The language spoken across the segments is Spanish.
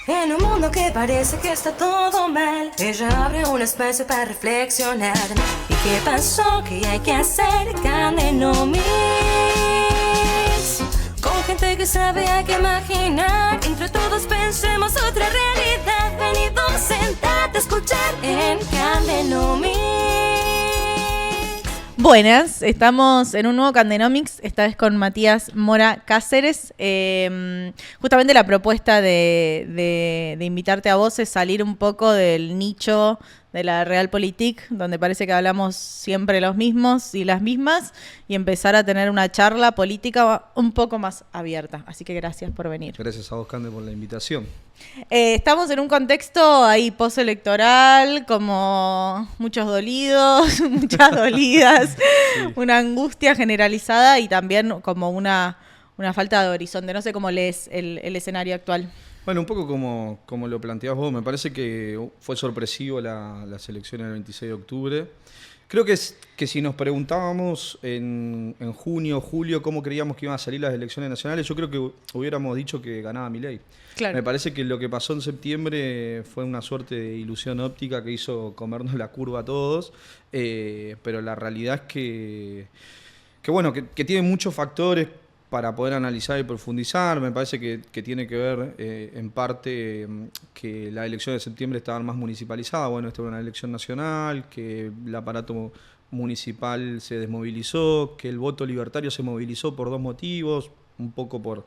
En un mundo que parece que está todo mal, ella abre un espacio para reflexionar. ¿Y qué pasó? ¿Qué hay que hacer? Candenomics. Con gente que sabe, hay que imaginar. Entre todos pensemos otra realidad. Venido, sentate a escuchar en Candenomics. Buenas, estamos en un nuevo Candenomics, esta vez con Matías Mora Cáceres. Justamente la propuesta de invitarte a vos es salir un poco del nicho de la Realpolitik, donde parece que hablamos siempre los mismos y las mismas, y empezar a tener una charla política un poco más abierta. Así que gracias por venir. Gracias a vos, Cande, por la invitación. Estamos en un contexto ahí postelectoral, como muchos dolidos, muchas dolidas, sí. Una angustia generalizada y también como una falta de horizonte. No sé cómo lees el escenario actual. Bueno, un poco como lo planteabas vos, me parece que fue sorpresivo las elecciones del 26 de octubre. Creo que si nos preguntábamos en junio, julio, cómo creíamos que iban a salir las elecciones nacionales, yo creo que hubiéramos dicho que ganaba Milei. Claro. Me parece que lo que pasó en septiembre fue una suerte de ilusión óptica que hizo comernos la curva a todos, pero la realidad es que tiene muchos factores para poder analizar y profundizar. Me parece que tiene que ver en parte que la elección de septiembre estaba más municipalizada. Bueno, esta era una elección nacional, que el aparato municipal se desmovilizó, que el voto libertario se movilizó por dos motivos, un poco por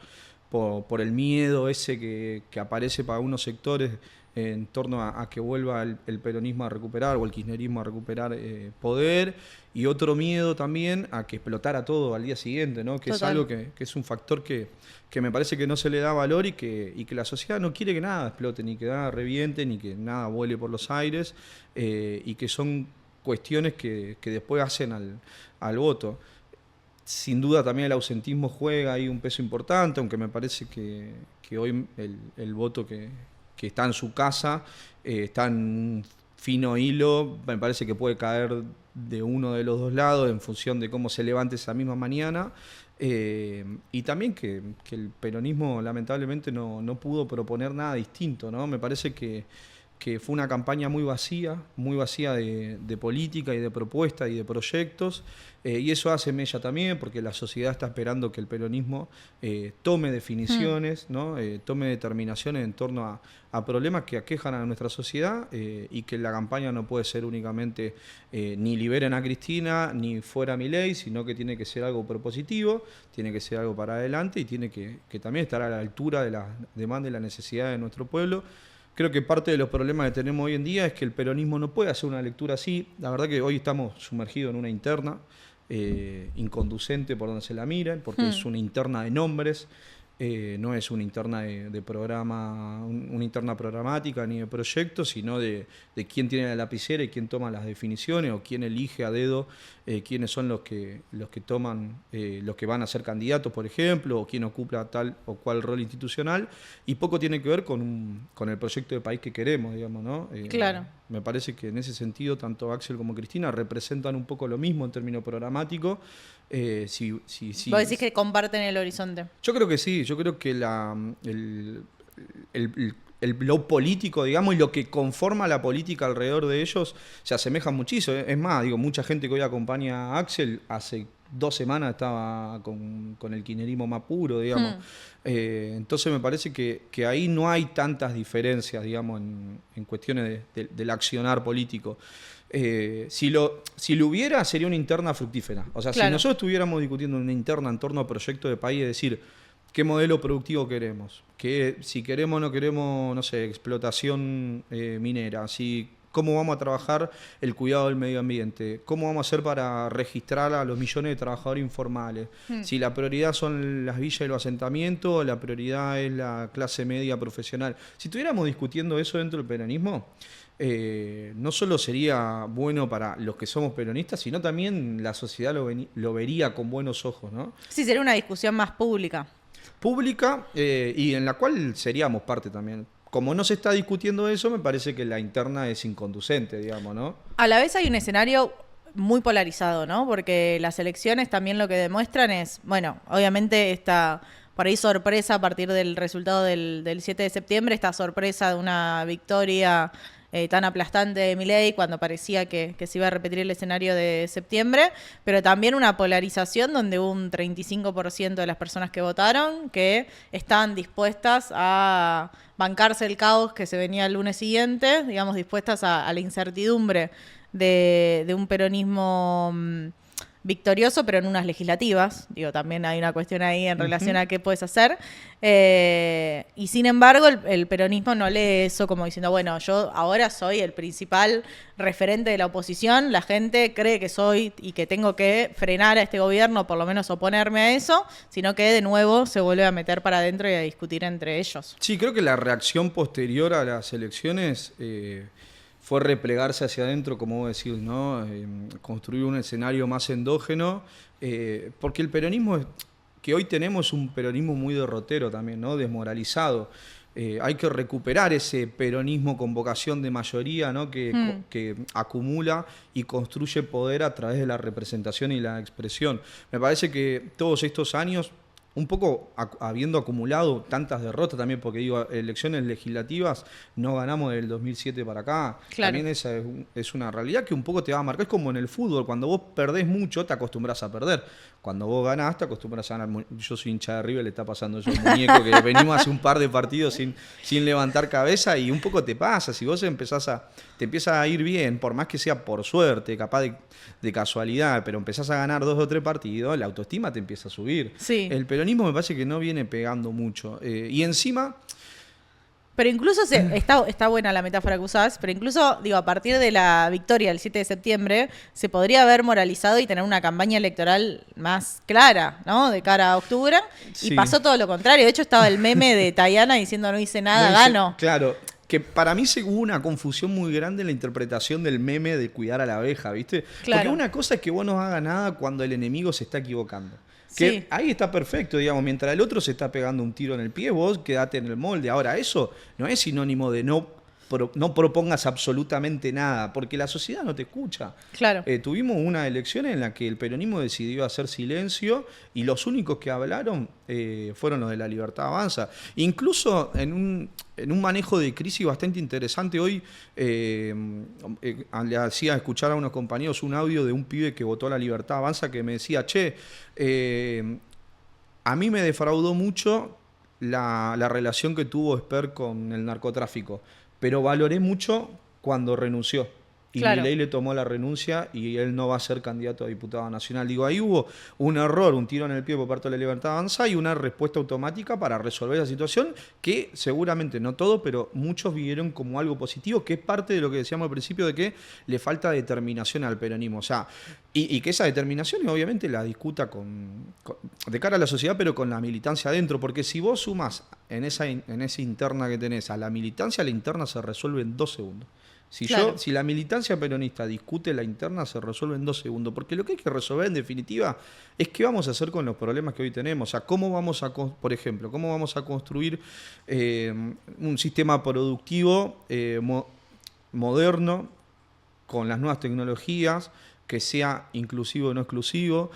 el miedo ese que aparece para unos sectores en torno a que vuelva el peronismo a recuperar o el kirchnerismo a recuperar poder, y otro miedo también a que explotara todo al día siguiente, ¿no? Que Total. Es algo que es un factor que me parece que no se le da valor y que la sociedad no quiere que nada explote, ni que nada reviente, ni que nada vuele por los aires, y que son cuestiones que después hacen al voto. Sin duda también el ausentismo juega ahí un peso importante, aunque me parece que hoy el voto que está en su casa está en un fino hilo, me parece que puede caer de uno de los dos lados en función de cómo se levante esa misma mañana, y también que el peronismo lamentablemente no pudo proponer nada distinto, ¿no? Me parece que fue una campaña muy vacía de política y de propuestas y de proyectos, y eso hace mella también porque la sociedad está esperando que el peronismo tome definiciones, ¿no? Tome determinaciones en torno a problemas que aquejan a nuestra sociedad, y que la campaña no puede ser únicamente ni liberen a Cristina ni fuera Milei, sino que tiene que ser algo propositivo, tiene que ser algo para adelante y tiene que también estar a la altura de las demandas y las necesidades de nuestro pueblo. Creo que parte de los problemas que tenemos hoy en día es que el peronismo no puede hacer una lectura así. La verdad que hoy estamos sumergidos en una interna inconducente por donde se la miren, porque es una interna de nombres, no es una interna de programa, una interna programática ni de proyectos, sino de quién tiene la lapicera y quién toma las definiciones o quién elige a dedo quiénes son los que toman, los que van a ser candidatos, por ejemplo, o quién ocupa tal o cual rol institucional, y poco tiene que ver con el proyecto de país que queremos, digamos, ¿no? Claro. Me parece que en ese sentido tanto Axel como Cristina representan un poco lo mismo en términos programáticos. ¿Vos decís que comparten el horizonte? Yo creo que sí, yo creo que lo político, digamos, y lo que conforma la política alrededor de ellos se asemejan muchísimo. Es más, mucha gente que hoy acompaña a Axel hace 2 semanas estaba con el kirchnerismo más puro, digamos. Entonces me parece que ahí no hay tantas diferencias, digamos, en cuestiones del accionar político. Si lo hubiera, sería una interna fructífera. O sea, claro. Si nosotros estuviéramos discutiendo una interna en torno a proyectos de país, es decir, ¿qué modelo productivo queremos? Si queremos o no queremos, no sé, explotación minera, cómo vamos a trabajar el cuidado del medio ambiente, cómo vamos a hacer para registrar a los millones de trabajadores informales, si la prioridad son las villas y los asentamientos, o la prioridad es la clase media profesional. Si estuviéramos discutiendo eso dentro del peronismo, no solo sería bueno para los que somos peronistas, sino también la sociedad lo vería con buenos ojos, ¿no? Sí, sería una discusión más pública. Y en la cual seríamos parte también. Como no se está discutiendo eso, me parece que la interna es inconducente, digamos, ¿no? A la vez hay un escenario muy polarizado, ¿no? Porque las elecciones también lo que demuestran es, bueno, obviamente esta por ahí sorpresa a partir del resultado del 7 de septiembre, esta sorpresa de una victoria tan aplastante de Milei cuando parecía que se iba a repetir el escenario de septiembre, pero también una polarización donde hubo un 35% de las personas que votaron que estaban dispuestas a bancarse el caos que se venía el lunes siguiente, digamos, dispuestas a la incertidumbre de un peronismo victorioso, pero en unas legislativas. Digo, también hay una cuestión ahí en relación a qué puedes hacer. Y sin embargo, el peronismo no lee eso como diciendo, bueno, yo ahora soy el principal referente de la oposición, la gente cree que soy y que tengo que frenar a este gobierno, por lo menos oponerme a eso, sino que de nuevo se vuelve a meter para adentro y a discutir entre ellos. Sí, creo que la reacción posterior a las elecciones fue replegarse hacia adentro, como vos decís, ¿no? Construir un escenario más endógeno, porque el peronismo que hoy tenemos es un peronismo muy derrotero también, ¿no? Desmoralizado. Hay que recuperar ese peronismo con vocación de mayoría, ¿no? Que acumula y construye poder a través de la representación y la expresión. Me parece que todos estos años, un poco habiendo acumulado tantas derrotas también, porque digo, elecciones legislativas no ganamos del 2007 para acá. Claro. También esa es una realidad que un poco te va a marcar. Es como en el fútbol, cuando vos perdés mucho te acostumbras a perder. Cuando vos ganás te acostumbras a ganar. Yo soy hincha de River, le está pasando eso al muñeco, que venimos hace un par de partidos sin levantar cabeza y un poco te pasa. Si vos te empieza a ir bien, por más que sea por suerte, capaz de casualidad, pero empezás a ganar 2 o 3 partidos, la autoestima te empieza a subir. Sí. El peronismo me parece que no viene pegando mucho. Y encima... Pero incluso está buena la metáfora que usás, pero incluso, digo, a partir de la victoria del 7 de septiembre, se podría haber moralizado y tener una campaña electoral más clara, ¿no? De cara a octubre. Sí. Y pasó todo lo contrario. De hecho, estaba el meme de Tayana diciendo no hice nada, gano. Claro, que para mí hubo una confusión muy grande en la interpretación del meme de cuidar a la abeja, ¿viste? Claro. Porque una cosa es que vos no hagas nada cuando el enemigo se está equivocando. Que Sí. ahí está perfecto, digamos, mientras el otro se está pegando un tiro en el pie, vos quedate en el molde. Ahora, eso no es sinónimo de no propongas absolutamente nada, porque la sociedad no te escucha. Claro. Tuvimos una elección en la que el peronismo decidió hacer silencio y los únicos que hablaron fueron los de La Libertad Avanza. Incluso en un manejo de crisis bastante interesante, hoy le hacía escuchar a unos compañeros un audio de un pibe que votó a La Libertad Avanza que me decía, che, a mí me defraudó mucho la relación que tuvo Esper con el narcotráfico, pero valoré mucho cuando renunció. Y Claro. Milei le tomó la renuncia y él no va a ser candidato a diputado nacional. Digo, ahí hubo un error, un tiro en el pie por parte de La Libertad Avanza y una respuesta automática para resolver la situación que seguramente, no todo, pero muchos vieron como algo positivo, que es parte de lo que decíamos al principio de que le falta determinación al peronismo. O sea, y que esa determinación obviamente la discuta de cara a la sociedad, pero con la militancia adentro, porque si vos sumas en esa interna que tenés a la militancia, la interna se resuelve en 2 segundos. Claro. Si la militancia peronista discute la interna, se resuelve en 2 segundos. Porque lo que hay que resolver, en definitiva, es qué vamos a hacer con los problemas que hoy tenemos. O sea, por ejemplo, cómo vamos a construir un sistema productivo moderno, con las nuevas tecnologías, que sea inclusivo o no exclusivo.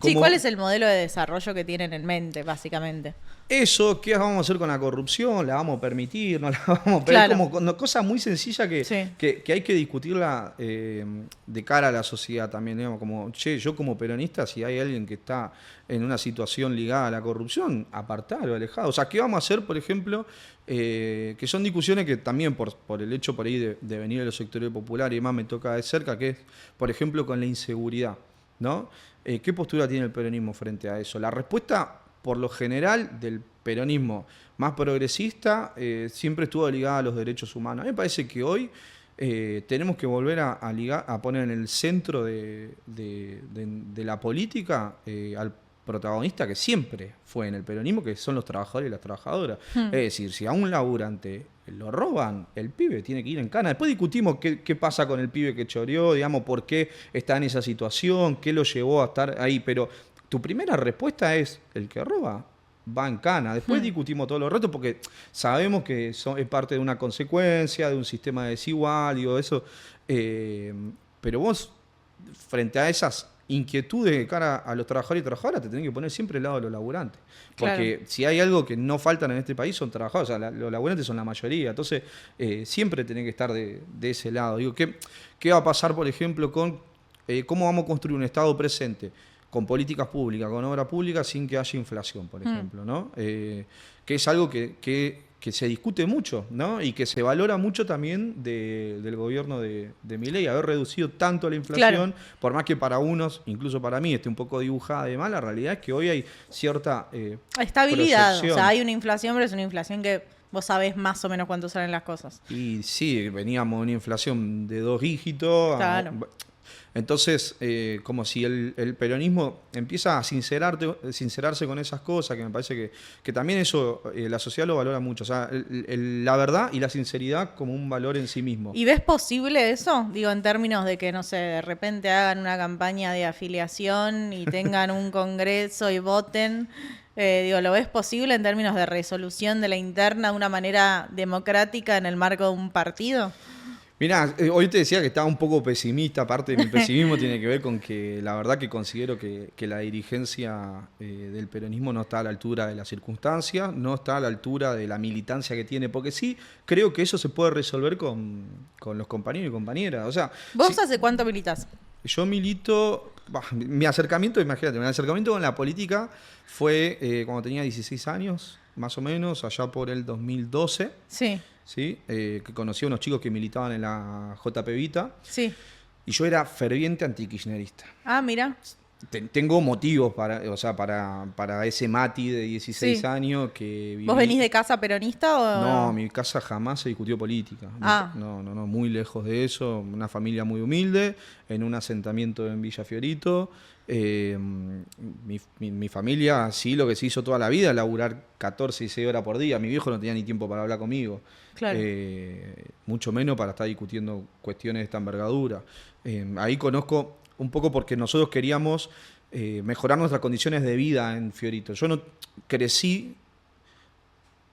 Sí, ¿cuál es el modelo de desarrollo que tienen en mente, básicamente? Eso, ¿qué vamos a hacer con la corrupción? ¿La vamos a permitir? ¿No la vamos a permitir? Claro. Como cosa muy sencilla Sí. que hay que discutirla de cara a la sociedad también. Digamos, como, che, yo como peronista, si hay alguien que está en una situación ligada a la corrupción, apartado, alejado. O sea, ¿qué vamos a hacer, por ejemplo? Que son discusiones que también por el hecho por ahí de venir de los sectores populares y demás me toca de cerca, que es, por ejemplo, con la inseguridad, ¿no? ¿Qué postura tiene el peronismo frente a eso? La respuesta, por lo general, del peronismo más progresista siempre estuvo ligada a los derechos humanos. A mí me parece que hoy tenemos que volver a poner en el centro de la política al protagonista que siempre fue en el peronismo, que son los trabajadores y las trabajadoras. Es decir, si a un laburante lo roban, el pibe tiene que ir en cana. Después discutimos qué pasa con el pibe que choreó, digamos, por qué está en esa situación, qué lo llevó a estar ahí, pero tu primera respuesta es, el que roba va en cana. Después discutimos todos los retos porque sabemos que es parte de una consecuencia, de un sistema desigual y todo eso. Pero vos, frente a esas inquietudes de cara a los trabajadores y trabajadoras, te tenés que poner siempre al lado de los laburantes. Porque si hay algo que no faltan en este país son trabajadores, o sea, los laburantes son la mayoría. Entonces, siempre tenés que estar de ese lado. Digo, ¿qué va a pasar, por ejemplo, con cómo vamos a construir un Estado presente? Con políticas públicas, con obra pública, sin que haya inflación, por ejemplo, ¿no? Que es algo que se discute mucho, ¿no? Y que se valora mucho también del gobierno de Milei, haber reducido tanto la inflación, por más que para unos, incluso para mí, esté un poco dibujada de mal, la realidad es que hoy hay cierta estabilidad, proyección. O sea, hay una inflación, pero es una inflación que vos sabés más o menos cuánto salen las cosas. Y sí, veníamos de una inflación de 2 dígitos. Claro. Entonces, como si el peronismo empieza a sincerarse con esas cosas, que me parece que también eso la sociedad lo valora mucho. O sea, la verdad y la sinceridad como un valor en sí mismo. ¿Y ves posible eso? Digo, en términos de que, no sé, de repente hagan una campaña de afiliación y tengan un congreso y voten. Digo, ¿lo ves posible en términos de resolución de la interna de una manera democrática en el marco de un partido? Mirá, hoy te decía que estaba un poco pesimista. Parte de mi pesimismo tiene que ver con que la verdad que considero que la dirigencia del peronismo no está a la altura de las circunstancias, no está a la altura de la militancia que tiene, porque sí creo que eso se puede resolver con los compañeros y compañeras. O sea, ¿Vos hace cuánto militás? Yo milito, mi acercamiento, imagínate, mi acercamiento con la política fue cuando tenía 16 años, más o menos, allá por el 2012. Sí. ¿Sí? Que conocí a unos chicos que militaban en la JP Vita. Sí. Y yo era ferviente antikirchnerista. Ah, mira. Tengo motivos para ese Mati de 16 años que viví. ¿Vos venís de casa peronista o...? No, mi casa jamás se discutió política. No, muy lejos de eso. Una familia muy humilde, en un asentamiento en Villa Fiorito. Mi familia, sí, lo que se hizo toda la vida, laburar 14 y 6 horas por día. Mi viejo no tenía ni tiempo para hablar conmigo. Claro. Mucho menos para estar discutiendo cuestiones de esta envergadura. Ahí conozco un poco porque nosotros queríamos mejorar nuestras condiciones de vida en Fiorito. Yo no crecí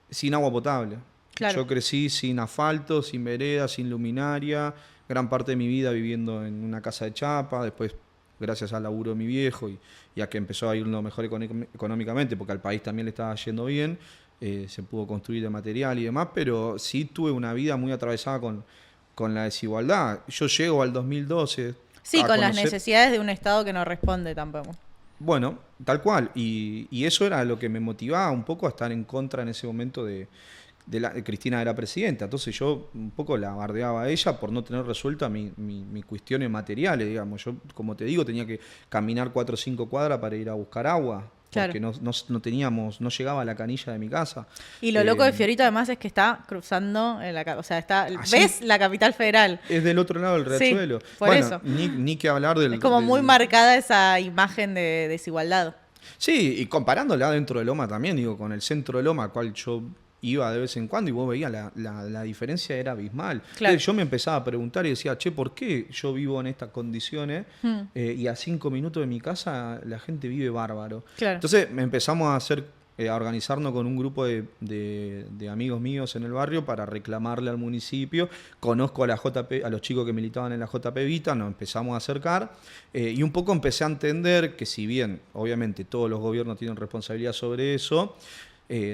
sin agua potable. Claro. Yo crecí sin asfalto, sin vereda, sin luminaria. Gran parte de mi vida viviendo en una casa de chapa. Después, gracias al laburo de mi viejo y a que empezó a ir lo mejor económicamente, porque al país también le estaba yendo bien, se pudo construir de material y demás, pero sí tuve una vida muy atravesada con la desigualdad. Yo llego al 2012... Sí, con las necesidades de un Estado que no responde tampoco. Bueno, tal cual. Y eso era lo que me motivaba un poco a estar en contra en ese momento de Cristina era presidenta. Entonces yo un poco la bardeaba a ella por no tener resuelta mis cuestiones materiales, digamos. Yo, como te digo, tenía que caminar 4 o 5 cuadras para ir a buscar agua. Claro. Porque no llegaba a la canilla de mi casa. Y lo loco de Fiorito además es que está cruzando, o sea, ¿ves la capital federal? Es del otro lado del riachuelo. Sí, por eso. Ni que hablar del... Es como muy marcada esa imagen de desigualdad. Sí, y comparándola dentro de Loma también, digo, con el centro de Loma, al cual yo iba de vez en cuando y vos veías la diferencia era abismal. Claro. Yo me empezaba a preguntar y decía, che, ¿por qué yo vivo en estas condiciones y a 5 minutos de mi casa la gente vive bárbaro? Claro. Entonces empezamos a organizarnos con un grupo de amigos míos en el barrio para reclamarle al municipio. Conozco a los chicos que militaban en la JP Vita, nos empezamos a acercar y un poco empecé a entender que si bien obviamente todos los gobiernos tienen responsabilidad sobre eso,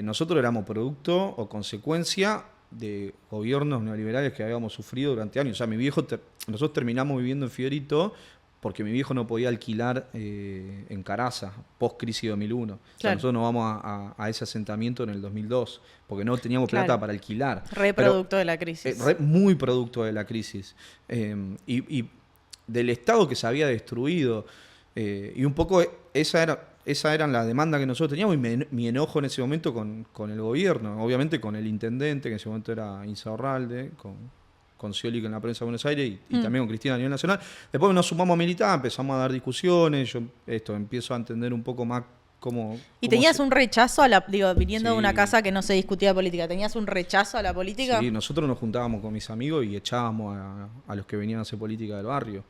nosotros éramos producto o consecuencia de gobiernos neoliberales que habíamos sufrido durante años. O sea, nosotros terminamos viviendo en Fiorito porque mi viejo no podía alquilar en Caraza, post-crisis 2001. Claro. O sea, nosotros nos vamos a ese asentamiento en el 2002, porque no teníamos plata para alquilar. Producto de la crisis. Muy producto de la crisis. Y del Estado que se había destruido. Y un poco esa eran las demandas que nosotros teníamos y mi enojo en ese momento con el gobierno, obviamente con el intendente, que en ese momento era Insaurralde, con Scioli en la provincia de Buenos Aires y también con Cristina a nivel nacional. Después nos sumamos a militar, empezamos a dar discusiones, yo empiezo a entender un poco más cómo... ¿Y tenías un rechazo viniendo de una casa que no se discutía política, tenías un rechazo a la política? Sí, nosotros nos juntábamos con mis amigos y echábamos a los que venían a hacer política del barrio.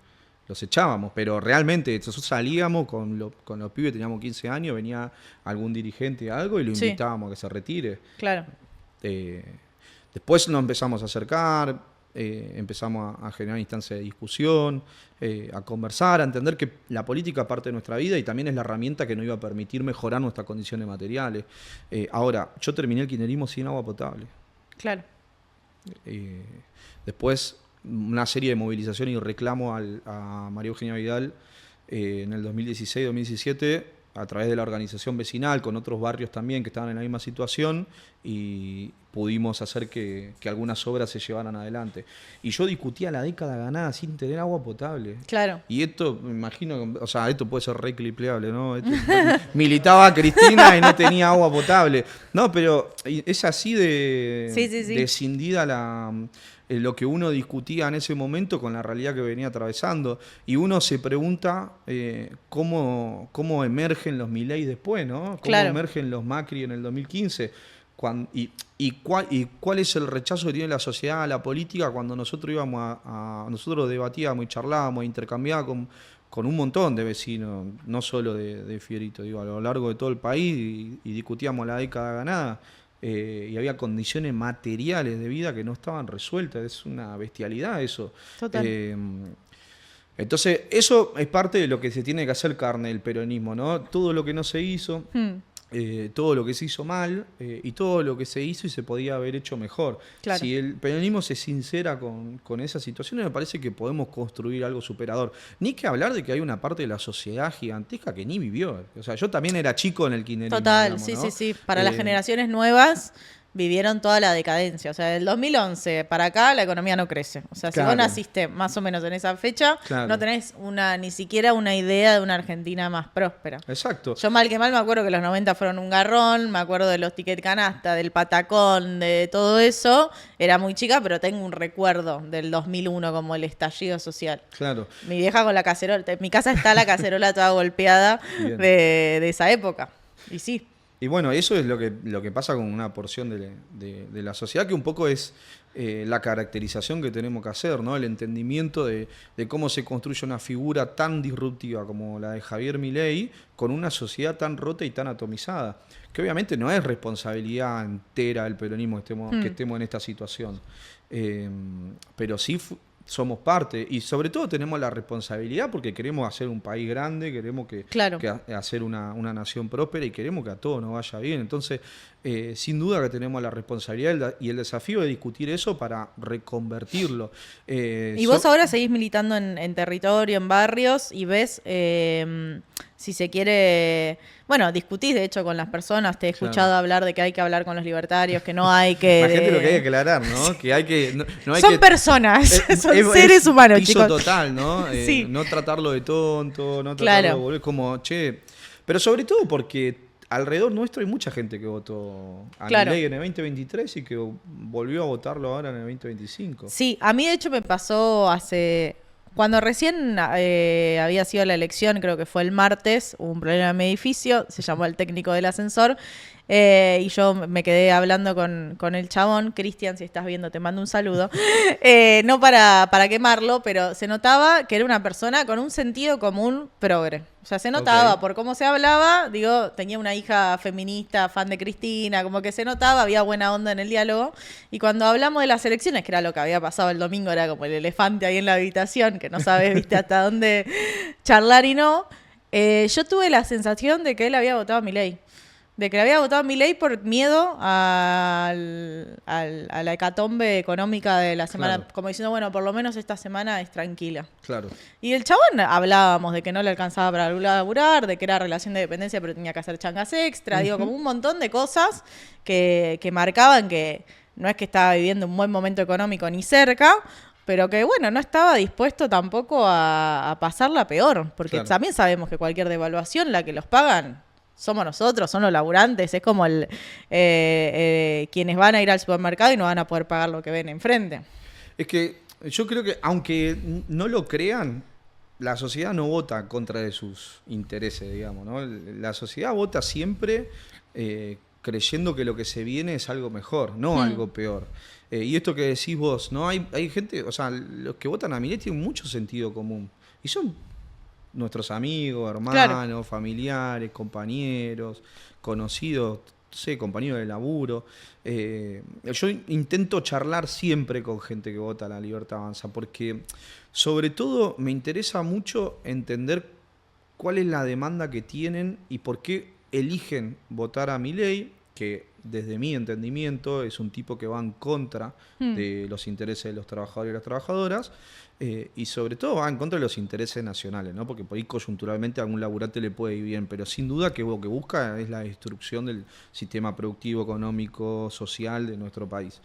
Los echábamos, pero realmente nosotros salíamos con los pibes, teníamos 15 años, venía algún dirigente o algo y lo invitábamos a que se retire. Claro. Después nos empezamos a acercar, empezamos a generar instancias de discusión, a conversar, a entender que la política es parte de nuestra vida y también es la herramienta que nos iba a permitir mejorar nuestras condiciones materiales. Ahora, yo terminé el kirchnerismo sin agua potable. Claro. Después, una serie de movilizaciones y reclamo a María Eugenia Vidal en el 2016-2017 a través de la organización vecinal, con otros barrios también que estaban en la misma situación, y pudimos hacer que algunas obras se llevaran adelante. Y yo discutía la década ganada sin tener agua potable. Claro. Y esto, me imagino, o sea, esto puede ser reclipleable, ¿no? Militaba Cristina y no tenía agua potable. No, pero es así de descindida lo que uno discutía en ese momento con la realidad que venía atravesando. Y uno se pregunta cómo emergen los Milei después, ¿no? Cómo emergen los Macri en el 2015. Y cuál es el rechazo que tiene la sociedad a la política cuando nosotros nosotros debatíamos y charlábamos e intercambiábamos con un montón de vecinos, no solo de Fierito, digo, a lo largo de todo el país, y discutíamos la década ganada. Y había condiciones materiales de vida que no estaban resueltas. Es una bestialidad eso. Total. Entonces, eso es parte de lo que se tiene que hacer carne del peronismo, ¿no? Todo lo que no se hizo, todo lo que se hizo mal, y todo lo que se hizo y se podía haber hecho mejor. Claro. Si el peronismo se sincera con esas situaciones, me parece que podemos construir algo superador. Ni que hablar de que hay una parte de la sociedad gigantesca que ni vivió. O sea, yo también era chico en el kirchnerismo. Total, digamos, ¿no? sí. Para las generaciones nuevas vivieron toda la decadencia. O sea, del 2011 para acá la economía no crece. O sea, si vos naciste más o menos en esa fecha, no tenés ni siquiera una idea de una Argentina más próspera. Exacto. Yo mal que mal me acuerdo que los 90 fueron un garrón, me acuerdo de los ticket canasta, del patacón, de todo eso. Era muy chica, pero tengo un recuerdo del 2001 como el estallido social. Claro. Mi vieja con la cacerola, en mi casa está la cacerola toda golpeada de esa época. Y sí. Y bueno, eso es lo que pasa con una porción de la sociedad, que un poco es la caracterización que tenemos que hacer, ¿no? El entendimiento de cómo se construye una figura tan disruptiva como la de Javier Milei con una sociedad tan rota y tan atomizada, que obviamente no es responsabilidad entera del peronismo que estemos en esta situación, pero sí somos parte, y sobre todo tenemos la responsabilidad porque queremos hacer un país grande, queremos que hacer una nación próspera y queremos que a todos nos vaya bien. Entonces, sin duda que tenemos la responsabilidad y el desafío de discutir eso para reconvertirlo. Y vos ahora seguís militando en territorio, en barrios, y ves, si se quiere, bueno, discutís de hecho con las personas, te he escuchado hablar de que hay que hablar con los libertarios, que no hay que... La gente lo que hay que aclarar, ¿no? Que hay que... No hay son personas, son seres humanos, piso chicos. Total, ¿no? Sí. No tratarlo de tonto, no tratarlo de volver como, che... Pero sobre todo porque alrededor nuestro hay mucha gente que votó a Milei en el 2023 y que volvió a votarlo ahora en el 2025. Sí, a mí de hecho me pasó cuando recién había sido la elección, creo que fue el martes, hubo un problema en mi edificio, se llamó el técnico del ascensor, y yo me quedé hablando con el chabón. Cristian, si estás viendo, te mando un saludo. No para quemarlo, pero se notaba que era una persona con un sentido común progre. O sea, se notaba por cómo se hablaba, digo, tenía una hija feminista, fan de Cristina, como que se notaba, había buena onda en el diálogo. Y cuando hablamos de las elecciones, que era lo que había pasado el domingo, era como el elefante ahí en la habitación, que no sabes, viste, hasta dónde charlar y no, yo tuve la sensación de que él había votado a Milei. De que había votado a Milei por miedo a la hecatombe económica de la semana, como diciendo, bueno, por lo menos esta semana es tranquila. Claro. Y el chabón hablábamos de que no le alcanzaba para laburar, de que era relación de dependencia pero tenía que hacer changas extra, digo, como un montón de cosas que marcaban que no es que estaba viviendo un buen momento económico ni cerca, pero que, bueno, no estaba dispuesto tampoco a pasarla peor, porque también sabemos que cualquier devaluación, la que los pagan somos nosotros, son los laburantes, es como quienes van a ir al supermercado y no van a poder pagar lo que ven enfrente. Es que yo creo que, aunque no lo crean, la sociedad no vota contra de sus intereses, digamos, ¿no? La sociedad vota siempre creyendo que lo que se viene es algo mejor, no algo peor. Y esto que decís vos, ¿no? Hay gente, o sea, los que votan a Milei tienen mucho sentido común. Y son nuestros amigos, hermanos, familiares, compañeros, conocidos, sé, compañeros de laburo. Yo intento charlar siempre con gente que vota La Libertad Avanza, porque sobre todo me interesa mucho entender cuál es la demanda que tienen y por qué eligen votar a Milei, que desde mi entendimiento es un tipo que va en contra de los intereses de los trabajadores y las trabajadoras, y sobre todo va en contra de los intereses nacionales, ¿no? Porque por ahí coyunturalmente a algún laburante le puede ir bien, pero sin duda que lo que busca es la destrucción del sistema productivo, económico, social de nuestro país.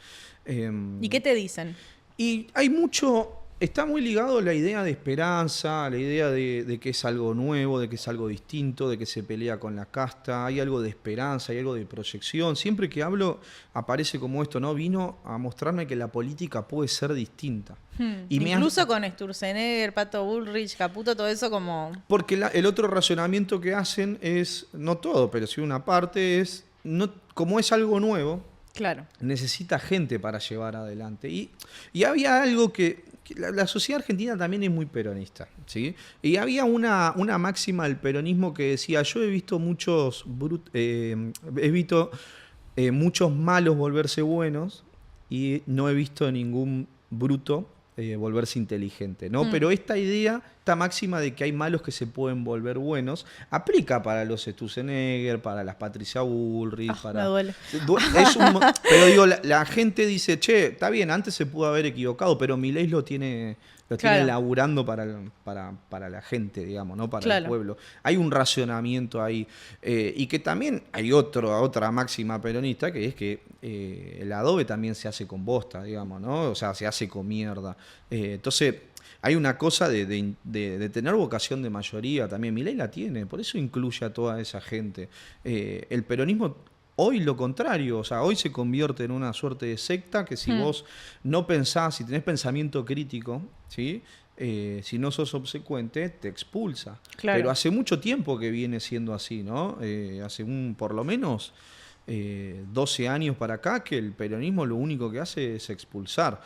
¿Y qué te dicen? Y hay mucho, está muy ligado a la idea de esperanza, a la idea de que es algo nuevo, de que es algo distinto, de que se pelea con la casta, hay algo de esperanza, hay algo de proyección. Siempre que hablo aparece como esto, ¿no? Vino a mostrarme que la política puede ser distinta. Y Incluso con Sturzenegger, Pato Bullrich, Caputo, todo eso como... Porque el otro razonamiento que hacen es, no todo, pero sí una parte es, no, como es algo nuevo, Claro. necesita gente para llevar adelante. Y había algo que la sociedad argentina también es muy peronista, ¿sí? Y había una máxima del peronismo que decía, yo he visto muchos malos volverse buenos y no he visto ningún bruto volverse inteligente, ¿no? Pero esta máxima de que hay malos que se pueden volver buenos, aplica para los Sturzenegger, para las Patricia Bullrich, Me duele. Pero digo, la gente dice, che, está bien, antes se pudo haber equivocado, pero Milei lo tiene laburando para la gente, digamos, ¿no? Para el pueblo. Hay un racionamiento ahí. Y que también hay otra máxima peronista, que es que el adobe también se hace con bosta, digamos, ¿no? O sea, se hace con mierda. Entonces, hay una cosa de tener vocación de mayoría también. Milei la tiene, por eso incluye a toda esa gente. El peronismo... Hoy lo contrario, o sea, hoy se convierte en una suerte de secta que si vos no pensás, si tenés pensamiento crítico, ¿sí? Si no sos obsecuente, te expulsa. Claro. Pero hace mucho tiempo que viene siendo así, ¿no? Hace por lo menos 12 años para acá que el peronismo lo único que hace es expulsar.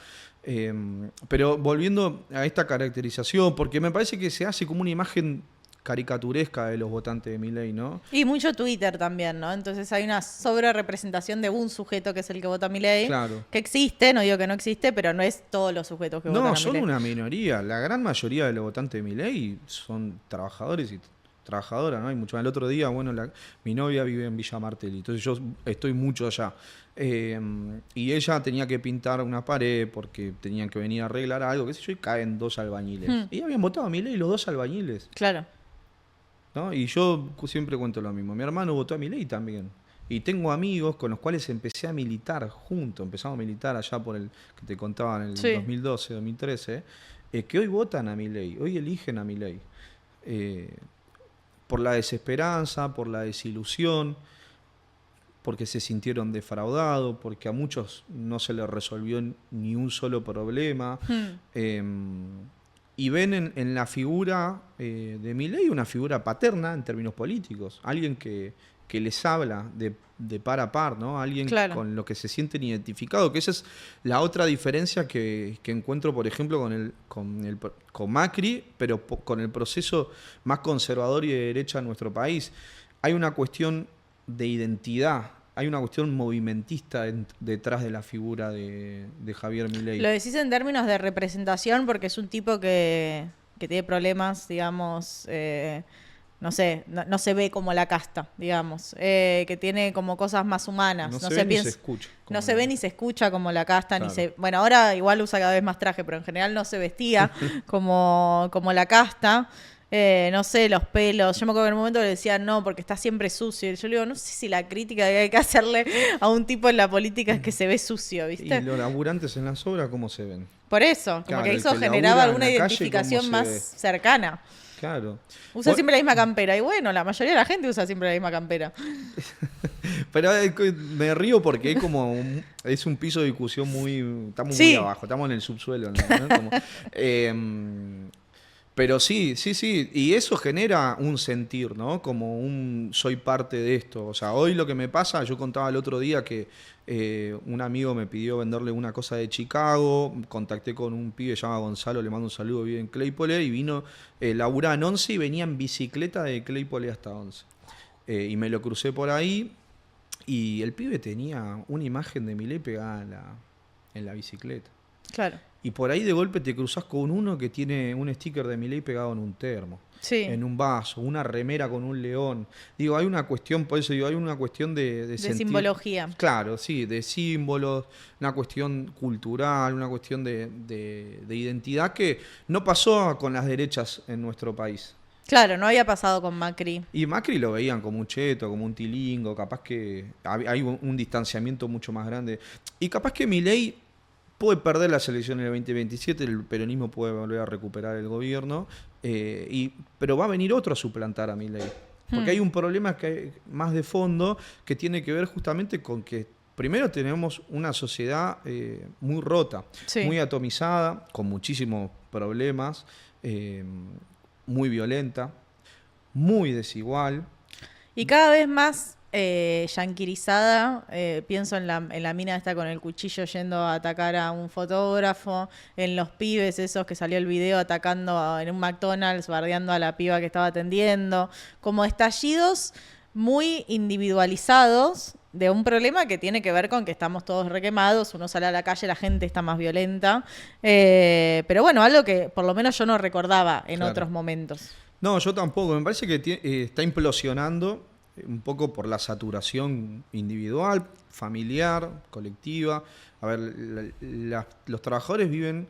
Pero volviendo a esta caracterización, porque me parece que se hace como una imagen caricaturesca de los votantes de Milei, ¿no? Y mucho Twitter también, ¿no? Entonces hay una sobrerepresentación de un sujeto que es el que vota a Milei, Claro. que existe, no digo que no existe, pero no es todos los sujetos que votan a No, Milei. son una minoría. La gran mayoría de los votantes de Milei son trabajadores y trabajadoras, ¿no? Hay mucho. El otro día, bueno, mi novia vive en Villa Martelli, entonces yo estoy mucho allá. Y ella tenía que pintar una pared porque tenían que venir a arreglar algo, qué sé yo, y caen 2 albañiles. Y habían votado a Milei los 2 albañiles. Claro. ¿No? Y yo siempre cuento lo mismo. Mi hermano votó a Milei también. Y tengo amigos con los cuales empecé a militar juntos. Empezamos a militar allá por el que te contaba en el 2012, 2013, que hoy votan a Milei, hoy eligen a Milei. Por la desesperanza, por la desilusión, porque se sintieron defraudados, porque a muchos no se les resolvió ni un solo problema. Y ven en la figura de Milei una figura paterna en términos políticos, alguien que les habla de par a par, ¿no? Alguien con lo que se sienten identificados, que esa es la otra diferencia que encuentro, por ejemplo, con Macri, pero con el proceso más conservador y de derecha en nuestro país. Hay una cuestión de identidad, hay una cuestión movimentista detrás de la figura de Javier Milei. Lo decís en términos de representación porque es un tipo que tiene problemas, digamos, no sé, no se ve como la casta, digamos, que tiene como cosas más humanas. No se ve ni se escucha. No se ve ni se escucha como la casta, Claro. bueno, ahora igual usa cada vez más traje, pero en general no se vestía como la casta. No sé, los pelos. Yo me acuerdo que en un momento le decían no, porque está siempre sucio. Y yo le digo, no sé si la crítica que hay que hacerle a un tipo en la política es que se ve sucio, ¿viste? ¿Y los laburantes en las obras cómo se ven? Por eso, como Claro, que el eso que generaba labura en alguna la calle, identificación ¿cómo se más ve? cercana. Claro. Usa siempre la misma campera. Y bueno, la mayoría de la gente usa siempre la misma campera. Pero me río porque es un piso de discusión estamos muy abajo, estamos en el subsuelo, ¿no? Pero sí, y eso genera un sentir, ¿no? Como soy parte de esto. O sea, hoy lo que me pasa, yo contaba el otro día que un amigo me pidió venderle una cosa de Chicago, contacté con un pibe llamado Gonzalo, le mando un saludo, vive en Claypole, y vino, laburaba en Once y venía en bicicleta de Claypole hasta Once. Y me lo crucé por ahí. Y el pibe tenía una imagen de Milei pegada en la bicicleta. Claro. Y por ahí de golpe te cruzás con uno que tiene un sticker de Milei pegado en un termo, Sí. en un vaso, una remera con un león. Digo, hay una cuestión, por eso digo, hay una cuestión de simbología. Claro, sí, de símbolos, una cuestión cultural, una cuestión de identidad que no pasó con las derechas en nuestro país. Claro, no había pasado con Macri. Y Macri lo veían como un cheto, como un tilingo, capaz que hay un distanciamiento mucho más grande. Y capaz que Milei puede perder las elecciones del 2027, el peronismo puede volver a recuperar el gobierno, pero va a venir otro a suplantar a Milei. Porque hay un problema más de fondo que tiene que ver justamente con que primero tenemos una sociedad muy rota, Sí. muy atomizada, con muchísimos problemas, muy violenta, muy desigual. Y cada vez más yanquirizada, pienso en la mina esta con el cuchillo yendo a atacar a un fotógrafo, en los pibes esos que salió el video atacando en un McDonald's, bardeando a la piba que estaba atendiendo, como estallidos muy individualizados de un problema que tiene que ver con que estamos todos requemados, uno sale a la calle, la gente está más violenta, pero bueno, algo que por lo menos yo no recordaba en Claro. otros momentos. No, yo tampoco. Me parece que está implosionando un poco por la saturación individual, familiar, colectiva. A ver, los trabajadores viven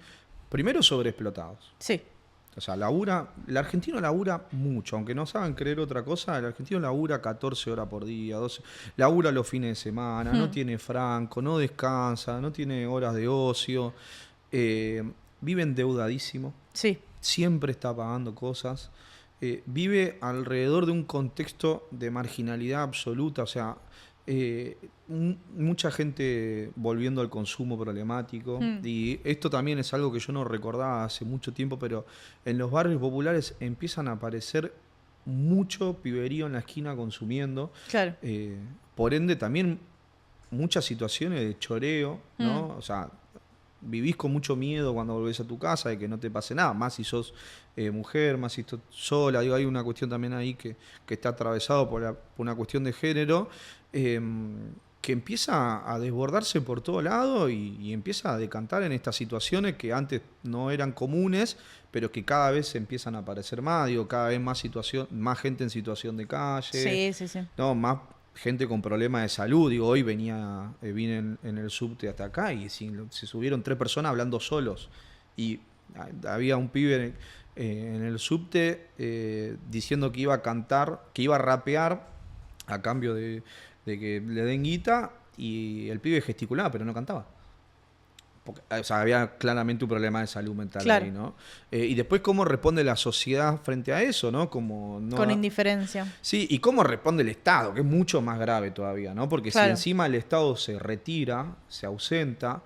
primero sobreexplotados. Sí, O sea, el argentino labura mucho, aunque no saben creer otra cosa, el argentino labura 14 horas por día, 12, labura los fines de semana, no tiene franco, no descansa, no tiene horas de ocio, vive endeudadísimo, sí, siempre está pagando cosas, vive alrededor de un contexto de marginalidad absoluta, o sea, mucha gente volviendo al consumo problemático, y esto también es algo que yo no recordaba hace mucho tiempo, pero en los barrios populares empiezan a aparecer mucho piberío en la esquina consumiendo, claro. por ende también muchas situaciones de choreo, ¿no? O sea, vivís con mucho miedo cuando volvés a tu casa de que no te pase nada, más si sos mujer, más si estás sola. Digo, hay una cuestión también ahí que está atravesado por una cuestión de género, que empieza a desbordarse por todo lado y empieza a decantar en estas situaciones que antes no eran comunes, pero que cada vez empiezan a aparecer más. Digo, cada vez más gente en situación de calle, Sí. no, más gente con problemas de salud. Digo, hoy vine en el subte hasta acá y se subieron 3 personas hablando solos. Y había un pibe en el subte diciendo que iba a cantar, que iba a rapear a cambio de que le den guita, y el pibe gesticulaba, pero no cantaba. Porque, o sea, había claramente un problema de salud mental Claro. ahí, ¿no? Y después cómo responde la sociedad frente a eso, ¿no? Como no Con indiferencia. Sí, y cómo responde el Estado, que es mucho más grave todavía, ¿no? Porque Claro. si encima el Estado se retira, se ausenta,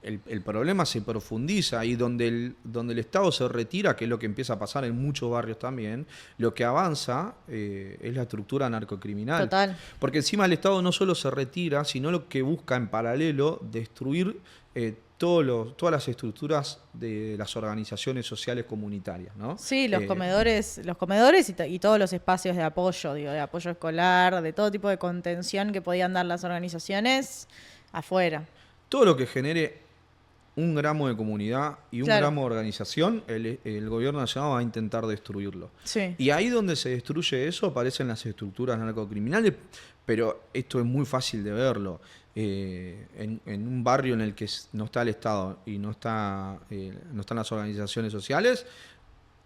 el problema se profundiza, y donde el Estado se retira, que es lo que empieza a pasar en muchos barrios también, lo que avanza es la estructura narcocriminal. Total. Porque encima el Estado no solo se retira, sino lo que busca en paralelo destruir todas las estructuras de las organizaciones sociales comunitarias, ¿no? Sí, los comedores y todos los espacios de apoyo, digo, de apoyo escolar, de todo tipo de contención que podían dar las organizaciones afuera. Todo lo que genere un gramo de comunidad y un Claro. gramo de organización, el gobierno nacional va a intentar destruirlo. Sí. Y ahí donde se destruye eso aparecen las estructuras narcocriminales, pero esto es muy fácil de verlo. En un barrio en el que no está el Estado y no están las organizaciones sociales,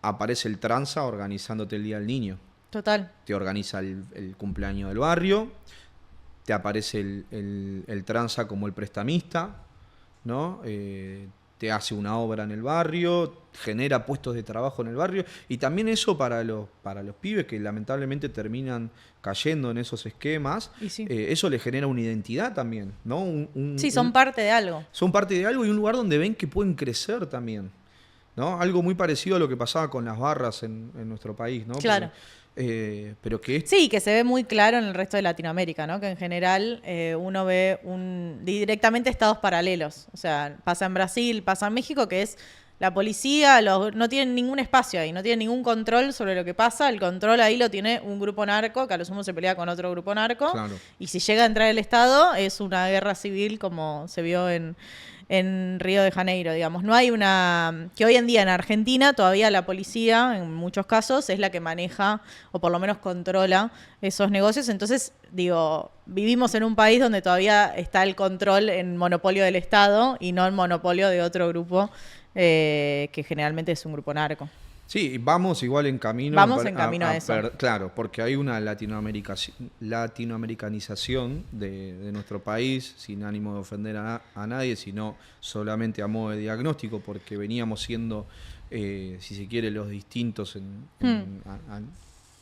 aparece el tranza organizándote el Día del Niño. Total. Te organiza el cumpleaños del barrio, te aparece el tranza como el prestamista, ¿no? Te hace una obra en el barrio, genera puestos de trabajo en el barrio, y también eso para los pibes que lamentablemente terminan cayendo en esos esquemas, Y sí. eso les genera una identidad también, ¿no? Sí, son parte de algo. Son parte de algo y un lugar donde ven que pueden crecer también, ¿no? Algo muy parecido a lo que pasaba con las barras en nuestro país, ¿no? Claro. Pero que Sí, que se ve muy claro en el resto de Latinoamérica, ¿no? Que en general uno ve directamente estados paralelos. O sea, pasa en Brasil, pasa en México, que es la policía no tienen ningún espacio ahí, no tienen ningún control sobre lo que pasa. El control ahí lo tiene un grupo narco, que a lo sumo se pelea con otro grupo narco. Claro. Y si llega a entrar el Estado, es una guerra civil como se vio en Río de Janeiro, digamos. No hay que hoy en día en Argentina todavía la policía, en muchos casos, es la que maneja o por lo menos controla esos negocios. Entonces, digo, vivimos en un país donde todavía está el control en monopolio del Estado y no en monopolio de otro grupo que generalmente es un grupo narco. Sí, vamos igual en camino. Vamos en camino a eso. Claro, porque hay una latinoamericanización de nuestro país, sin ánimo de ofender a nadie, sino solamente a modo de diagnóstico, porque veníamos siendo, si se quiere, los distintos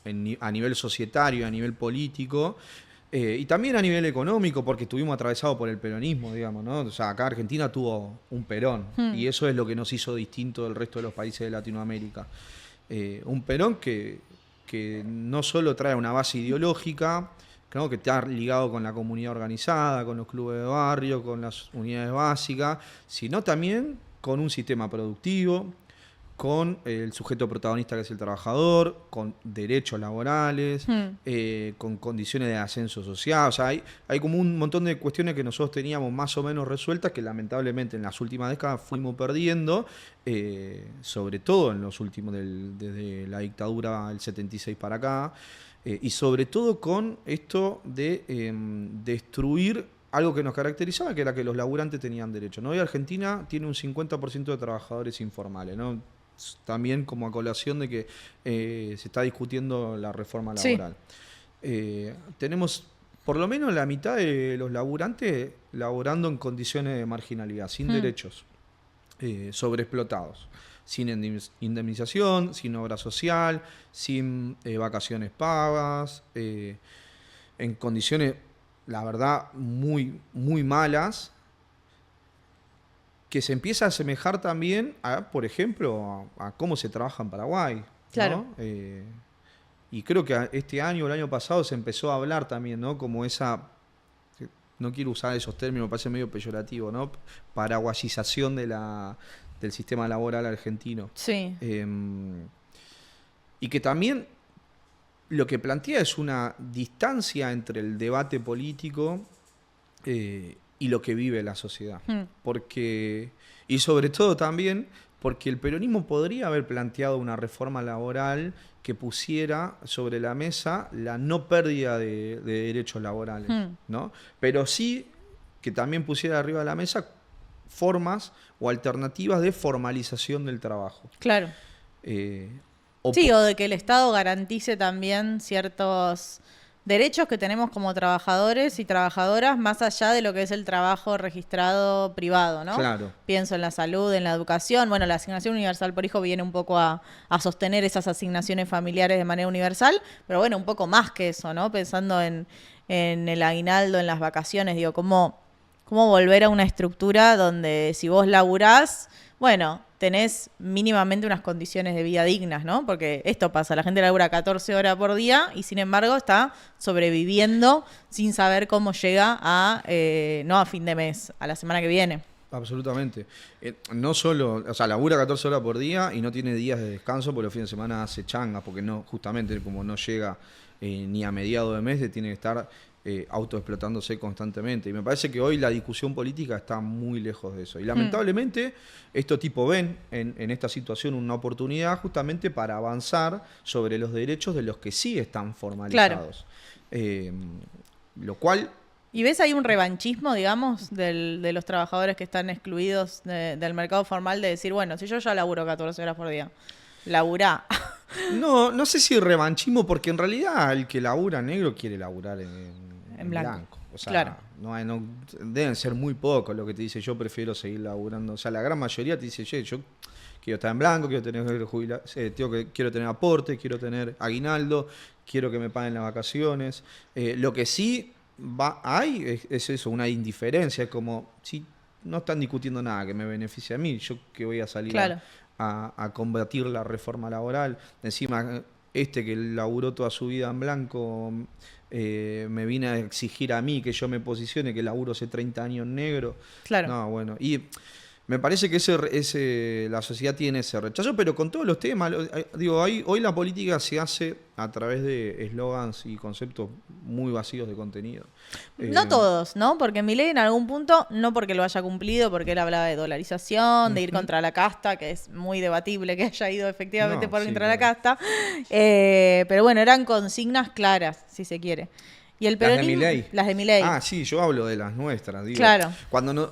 a nivel societario, a nivel político. Y también a nivel económico, porque estuvimos atravesados por el peronismo, digamos, ¿no? O sea, acá Argentina tuvo un Perón, y eso es lo que nos hizo distinto del resto de los países de Latinoamérica. Un Perón que no solo trae una base ideológica, ¿no? Que está ligado con la comunidad organizada, con los clubes de barrio, con las unidades básicas, sino también con un sistema productivo, con el sujeto protagonista que es el trabajador, con derechos laborales, con condiciones de ascenso social. O sea, hay como un montón de cuestiones que nosotros teníamos más o menos resueltas que lamentablemente en las últimas décadas fuimos perdiendo, sobre todo en los últimos, desde la dictadura del 76 para acá, y sobre todo con esto de destruir algo que nos caracterizaba, que era que los laburantes tenían derecho, ¿no? Hoy Argentina tiene un 50% de trabajadores informales, ¿no? También como a colación de que se está discutiendo la reforma laboral. Sí. Tenemos por lo menos la mitad de los laburantes laborando en condiciones de marginalidad, sin derechos, sobreexplotados, sin indemnización, sin obra social, sin vacaciones pagas, en condiciones, la verdad, muy, muy malas, que se empieza a asemejar también a, por ejemplo, a cómo se trabaja en Paraguay, ¿no? Claro. Y creo que este año o el año pasado se empezó a hablar también, ¿no? Como esa, no quiero usar esos términos, me parece medio peyorativo, ¿no? Paraguayización del sistema laboral argentino. Sí. Y que también lo que plantea es una distancia entre el debate político y lo que vive la sociedad. Y sobre todo también porque el peronismo podría haber planteado una reforma laboral que pusiera sobre la mesa la no pérdida de derechos laborales, ¿no? Pero sí que también pusiera arriba de la mesa formas o alternativas de formalización del trabajo. Claro. O de que el Estado garantice también ciertos derechos que tenemos como trabajadores y trabajadoras más allá de lo que es el trabajo registrado privado, ¿no? Claro. Pienso en la salud, en la educación. Bueno, la asignación universal por hijo viene un poco a sostener esas asignaciones familiares de manera universal, pero bueno, un poco más que eso, ¿no? Pensando en el aguinaldo, en las vacaciones, digo, ¿cómo volver a una estructura donde si vos laburás, bueno, tenés mínimamente unas condiciones de vida dignas, ¿no? Porque esto pasa, la gente labura 14 horas por día y sin embargo está sobreviviendo sin saber cómo llega no a fin de mes, a la semana que viene. Absolutamente. No solo, o sea, labura 14 horas por día y no tiene días de descanso, porque los fines de semana hace changas, porque no, justamente como no llega ni a mediados de mes, tiene que estar autoexplotándose constantemente. Y me parece que hoy la discusión política está muy lejos de eso. Y lamentablemente estos tipos ven en esta situación una oportunidad justamente para avanzar sobre los derechos de los que sí están formalizados. Claro. Lo cual... ¿Y ves ahí un revanchismo, digamos, de los trabajadores que están excluidos del mercado formal de decir, bueno, si yo ya laburo 14 horas por día, laburá? No sé si revanchismo, porque en realidad el que labura negro quiere laburar en blanco. O sea, claro. No, deben ser muy pocos lo que te dice, yo prefiero seguir laburando. O sea, la gran mayoría te dice, yo quiero estar en blanco, quiero tener quiero tener aporte, quiero tener aguinaldo, quiero que me paguen las vacaciones. Lo que sí hay es eso, una indiferencia, es como si no están discutiendo nada que me beneficie a mí, yo que voy a salir claro. a combatir la reforma laboral. Encima, que laburó toda su vida en blanco, me vine a exigir a mí que yo me posicione, que laburo hace 30 años en negro. Claro. No, bueno. Y Me parece que la sociedad tiene ese rechazo, pero con todos los temas. Digo, hoy la política se hace a través de eslogans y conceptos muy vacíos de contenido. No todos, ¿no? Porque Milei en algún punto, no porque lo haya cumplido, porque él hablaba de dolarización, de ir contra la casta, que es muy debatible que haya ido efectivamente No, por sí, contra la claro. casta. Pero bueno, eran consignas claras, si se quiere. Y el Las de peronismo, Milei. las de Milei. Ah, sí, yo hablo de las nuestras. Digo, Claro. cuando no,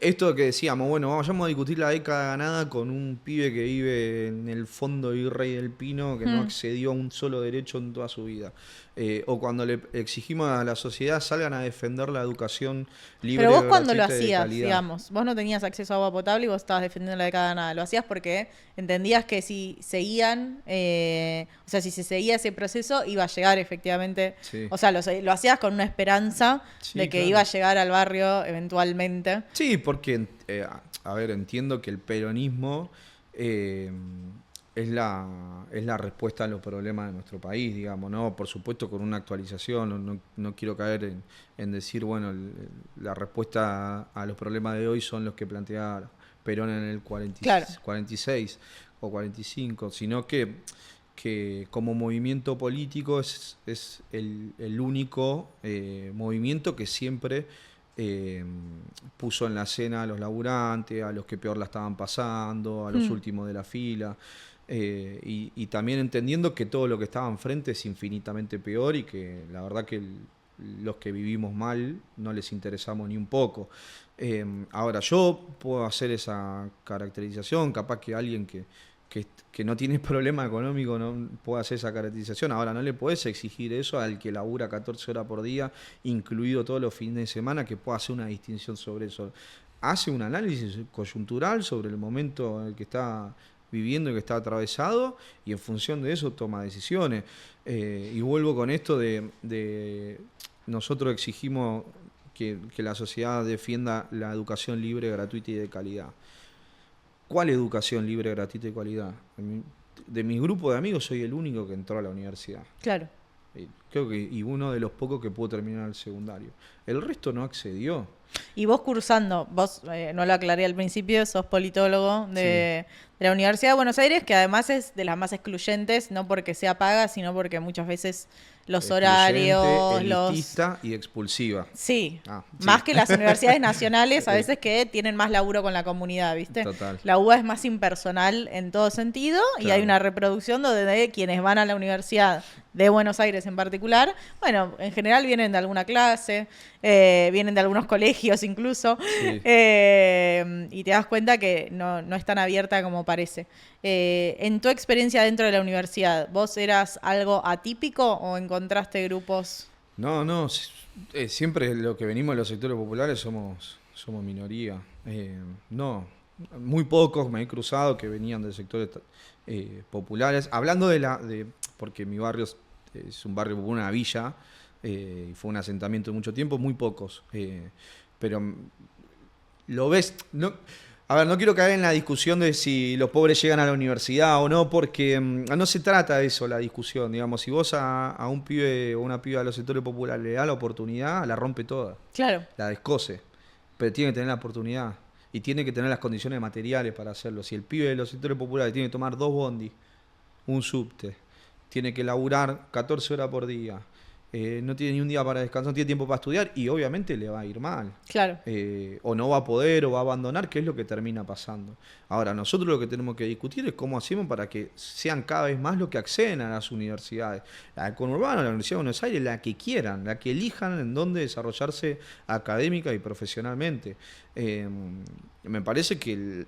esto que decíamos, bueno, vamos a discutir la década ganada con un pibe que vive en el fondo Virrey del Pino, que no accedió a un solo derecho en toda su vida. O cuando le exigimos a la sociedad salgan a defender la educación libre, Pero vos cuando lo gratuita y de hacías, calidad. digamos, vos no tenías acceso a agua potable y vos estabas defendiendo la década nada. Lo hacías porque entendías que si seguían, o sea, si se seguía ese proceso, iba a llegar efectivamente. Sí. O sea, lo hacías con una esperanza Sí, de que claro. iba a llegar al barrio eventualmente. Sí, porque, a ver, entiendo que el peronismo es la respuesta a los problemas de nuestro país, digamos, ¿no? Por supuesto con una actualización, no quiero caer en decir, bueno, la respuesta a los problemas de hoy son los que plantea Perón en el Claro. 46 o 45, sino que como movimiento político es el único movimiento que siempre puso en la escena a los laburantes, a los que peor la estaban pasando, a los últimos de la fila, y también entendiendo que todo lo que estaba enfrente es infinitamente peor y que la verdad que los que vivimos mal no les interesamos ni un poco. Ahora, yo puedo hacer esa caracterización, capaz que alguien que no tiene problema económico no puede hacer esa caracterización. Ahora, no le podés exigir eso al que labura 14 horas por día, incluido todos los fines de semana, que pueda hacer una distinción sobre eso. Hace un análisis coyuntural sobre el momento en el que está viviendo y que está atravesado, y en función de eso toma decisiones. Y vuelvo con esto de nosotros exigimos que la sociedad defienda la educación libre, gratuita y de calidad. ¿Cuál educación libre, gratuita y de calidad? De mi grupo de amigos soy el único que entró a la universidad. Claro. Creo que y uno de los pocos que pudo terminar el secundario. El resto no accedió. Y vos cursando, vos no lo aclaré al principio, sos politólogo de la Universidad de Buenos Aires, que además es de las más excluyentes, no porque sea paga, sino porque muchas veces los horarios, elitista y expulsiva. Sí, Sí. más que las universidades nacionales, a veces que tienen más laburo con la comunidad, ¿viste? Total. La UBA es más impersonal en todo sentido y Claro. hay una reproducción donde quienes van a la Universidad de Buenos Aires en particular, bueno, en general vienen de alguna clase, vienen de algunos colegios incluso, Sí. y te das cuenta que no es tan abierta como parece. En tu experiencia dentro de la universidad, ¿vos eras algo atípico o encontraste grupos? No, siempre lo que venimos de los sectores populares somos minoría. No, muy pocos me he cruzado que venían de sectores populares. Hablando porque mi barrio es un barrio, una villa, y fue un asentamiento de mucho tiempo, muy pocos. Pero lo ves, a ver, no quiero caer en la discusión de si los pobres llegan a la universidad o no, porque no se trata de eso la discusión. Digamos, si vos a un pibe o una piba de los sectores populares le das la oportunidad, la rompe toda, Claro. la descose, pero tiene que tener la oportunidad y tiene que tener las condiciones materiales para hacerlo. Si el pibe de los sectores populares tiene que tomar 2 bondis, un subte, tiene que laburar 14 horas por día, no tiene ni un día para descansar, no tiene tiempo para estudiar y obviamente le va a ir mal. Claro. O no va a poder o va a abandonar, que es lo que termina pasando. Ahora, nosotros lo que tenemos que discutir es cómo hacemos para que sean cada vez más los que acceden a las universidades. La de Conurbano, la Universidad de Buenos Aires, la que quieran, la que elijan en dónde desarrollarse académica y profesionalmente. Me parece que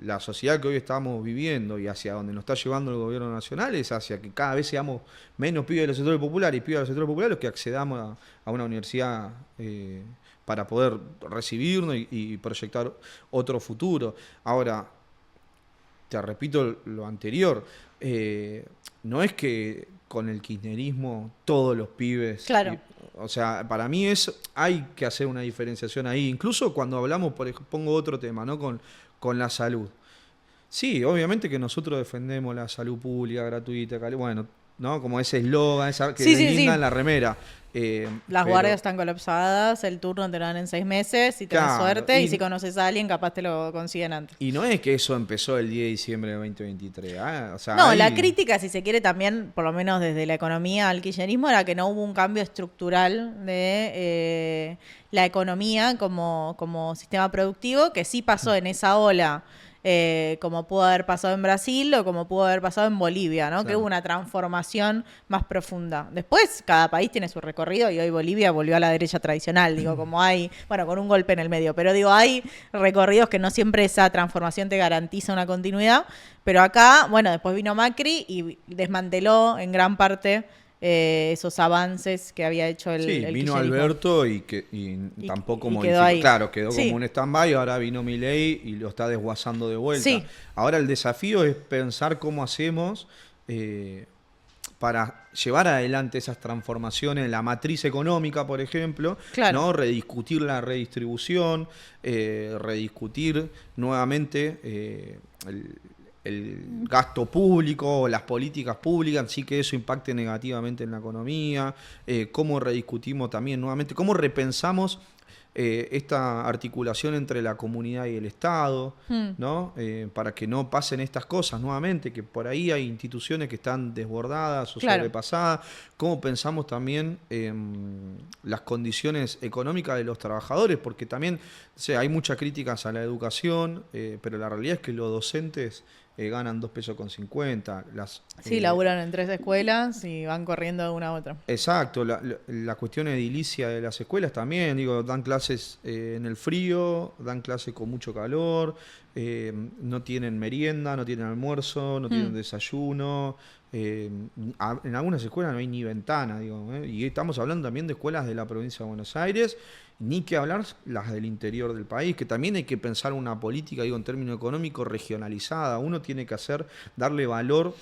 la sociedad que hoy estamos viviendo y hacia donde nos está llevando el gobierno nacional es hacia que cada vez seamos menos pibes de los sectores populares y pibes de los sectores populares los que accedamos a una universidad para poder recibirnos y proyectar otro futuro. Ahora, te repito lo anterior, no es que con el kirchnerismo todos los pibes... Claro. O sea, para mí hay que hacer una diferenciación ahí. Incluso cuando hablamos, por ejemplo, pongo otro tema, ¿no? Con la salud. Sí, obviamente que nosotros defendemos la salud pública, gratuita, bueno, ¿no? Como ese eslogan, esa que Sí, linda sí. en la remera. Las pero- guardias están colapsadas, el turno te lo dan en 6 meses, si tenés Claro, suerte, y y- si conoces a alguien, capaz te lo consiguen antes. Y no es que eso empezó el 10 de diciembre de 2023. O sea, No, hay- la crítica, si se quiere, también, por lo menos desde la economía al kirchnerismo, era que no hubo un cambio estructural de la economía como sistema productivo, que sí pasó en esa ola, como pudo haber pasado en Brasil o como pudo haber pasado en Bolivia, ¿no? Que Claro. hubo una transformación más profunda. Después, cada país tiene su recorrido y hoy Bolivia volvió a la derecha tradicional, digo, como hay, bueno, con un golpe en el medio, pero digo, hay recorridos que no siempre esa transformación te garantiza una continuidad, pero acá, bueno, después vino Macri y desmanteló en gran parte esos avances que había hecho el Sí, vino kirchnerismo. Alberto y tampoco y quedó modificó. ahí. Claro, quedó Sí. como un stand-by, ahora vino Milei y lo está desguazando de vuelta. Sí. Ahora el desafío es pensar cómo hacemos para llevar adelante esas transformaciones en la matriz económica, por ejemplo, Claro. ¿no? Rediscutir la redistribución, rediscutir nuevamente el gasto público, las políticas públicas, así que eso impacte negativamente en la economía, cómo rediscutimos también nuevamente, cómo repensamos esta articulación entre la comunidad y el Estado, ¿no? Para que no pasen estas cosas nuevamente, que por ahí hay instituciones que están desbordadas o Claro. sobrepasadas, cómo pensamos también las condiciones económicas de los trabajadores, porque también o sea, hay muchas críticas a la educación, pero la realidad es que los docentes ganan 2,50 pesos. Sí, laburan en 3 escuelas y van corriendo de una a otra. Exacto, la cuestión edilicia de las escuelas también, digo, dan clases en el frío, dan clases con mucho calor, no tienen merienda, no tienen almuerzo, no tienen desayuno, en algunas escuelas no hay ni ventana, digo, y estamos hablando también de escuelas de la provincia de Buenos Aires, ni que hablar las del interior del país, que también hay que pensar una política, digo, en términos económicos, regionalizada. Uno tiene que darle valor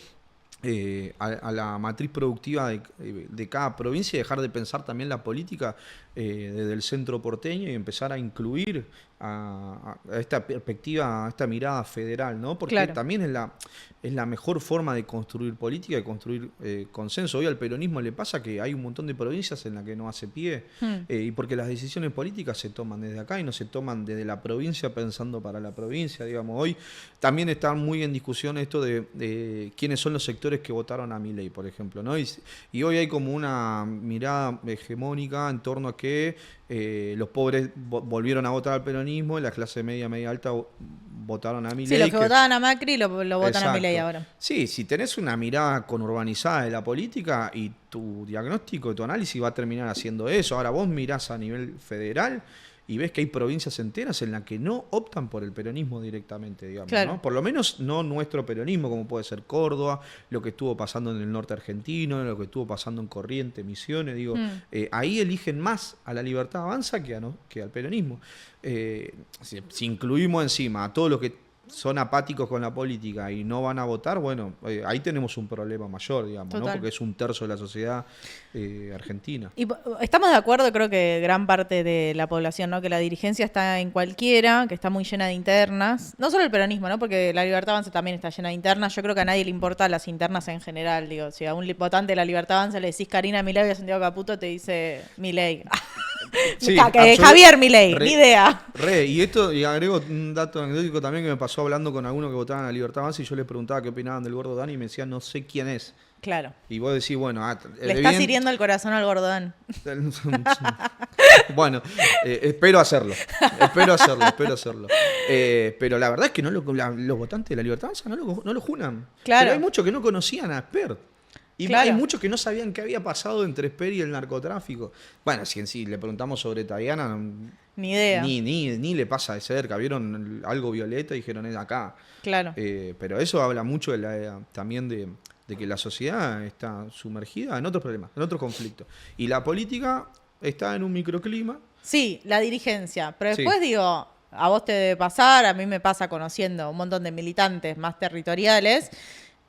a la matriz productiva de cada provincia y dejar de pensar también la política desde el centro porteño y empezar a incluir a esta perspectiva, a esta mirada federal, ¿no? Porque Claro. también es la mejor forma de construir política y construir consenso. Hoy al peronismo le pasa que hay un montón de provincias en las que no hace pie y porque las decisiones políticas se toman desde acá y no se toman desde la provincia pensando para la provincia, digamos. Hoy también está muy en discusión esto de quiénes son los sectores que votaron a Milei, por ejemplo, ¿no? Y hoy hay como una mirada hegemónica en torno a que los pobres volvieron a votar al peronismo y la clase media, media alta votaron a Milei. Sí, los que votaban a Macri lo votan a Exacto. Milei ahora. Sí, si tenés una mirada conurbanizada de la política y tu diagnóstico y tu análisis va a terminar haciendo eso. Ahora vos mirás a nivel federal y ves que hay provincias enteras en las que no optan por el peronismo directamente, digamos, Claro. ¿no? Por lo menos no nuestro peronismo, como puede ser Córdoba, lo que estuvo pasando en el norte argentino, lo que estuvo pasando en Corrientes, Misiones, digo, ahí eligen más a la Libertad Avanza que al peronismo. Si incluimos encima a todos los que son apáticos con la política y no van a votar, bueno, ahí tenemos un problema mayor, digamos, ¿no? Total. Porque es un tercio de la sociedad argentina. Y estamos de acuerdo, creo que gran parte de la población, ¿no? Que la dirigencia está en cualquiera, que está muy llena de internas. No solo el peronismo, ¿no? Porque la Libertad Avanza también está llena de internas. Yo creo que a nadie le importa las internas en general. Digo, si a un votante de la Libertad Avanza le decís Karina Milei o Santiago Caputo, te dice Milei. Sí, Javier Milei, re- ni idea. Y esto, y agrego un dato anecdótico también que me pasó hablando con algunos que votaban a la Libertad Avanza y yo les preguntaba qué opinaban del gordo Dani y me decían, no sé quién es. Claro. Y vos decís, bueno, Le estás hiriendo el corazón al gordón. Bueno, espero hacerlo. Pero la verdad es que los votantes de la Libertad Avanza no lo junan. Claro. Pero hay muchos que no conocían a Esper. Y Claro. hay muchos que no sabían qué había pasado entre Esper y el narcotráfico. Bueno, si en sí le preguntamos sobre Tayana, Ni idea. ni le pasa de cerca. Vieron algo violeta y dijeron, es acá. Claro. Pero eso habla mucho también de que la sociedad está sumergida en otros problemas, en otros conflictos. Y la política está en un microclima. Sí, la dirigencia. Pero Sí. después digo, a vos te debe pasar, a mí me pasa conociendo un montón de militantes más territoriales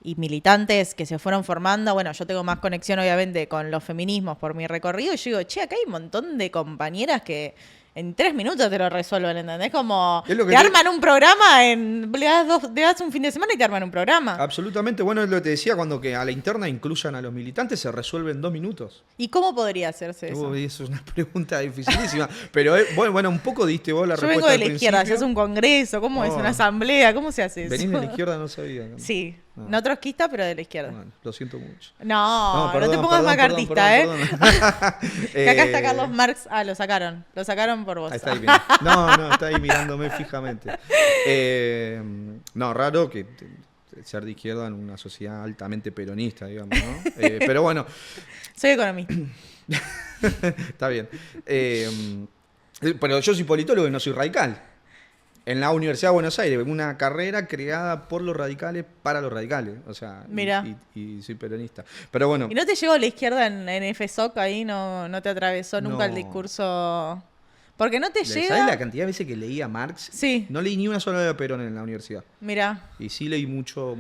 y militantes que se fueron formando. Bueno, yo tengo más conexión obviamente con los feminismos por mi recorrido y yo digo, che, acá hay un montón de compañeras que en 3 minutos te lo resuelven, ¿entendés? Como Es lo que te arman un programa, le das un fin de semana y te arman un programa. Absolutamente, bueno, es lo que te decía, cuando que a la interna incluyan a los militantes, se resuelve en 2 minutos. ¿Y cómo podría hacerse eso? Uy, eso es una pregunta dificilísima. Pero bueno, un poco diste vos la Yo respuesta vengo de al la izquierda, principio. ¿se hace un congreso? ¿Cómo es Oh. una asamblea? ¿Cómo se hace eso? Venís de la izquierda, no sabía. ¿No? Sí, No. no trotskista, pero de la izquierda. Bueno, lo siento mucho. No, perdón, no te pongas perdón, macartista, perdón. Que acá está Carlos Marx. Ah, lo sacaron por vos. Ahí está ahí mirando. No, está ahí mirándome fijamente. No, raro que ser de izquierda en una sociedad altamente peronista, digamos, ¿no? Pero bueno, Soy economista. está bien. Pero yo soy politólogo y no soy radical. En la Universidad de Buenos Aires, una carrera creada por los radicales para los radicales. O sea, Mirá. y soy peronista. Pero bueno, ¿Y no te llegó la izquierda en FSOC ahí? ¿No te atravesó nunca el No. discurso? Porque no te ¿sabes llega. la cantidad de veces que leía Marx? Sí. No leí ni una sola de Perón en la universidad. Mira. Y sí leí mucho.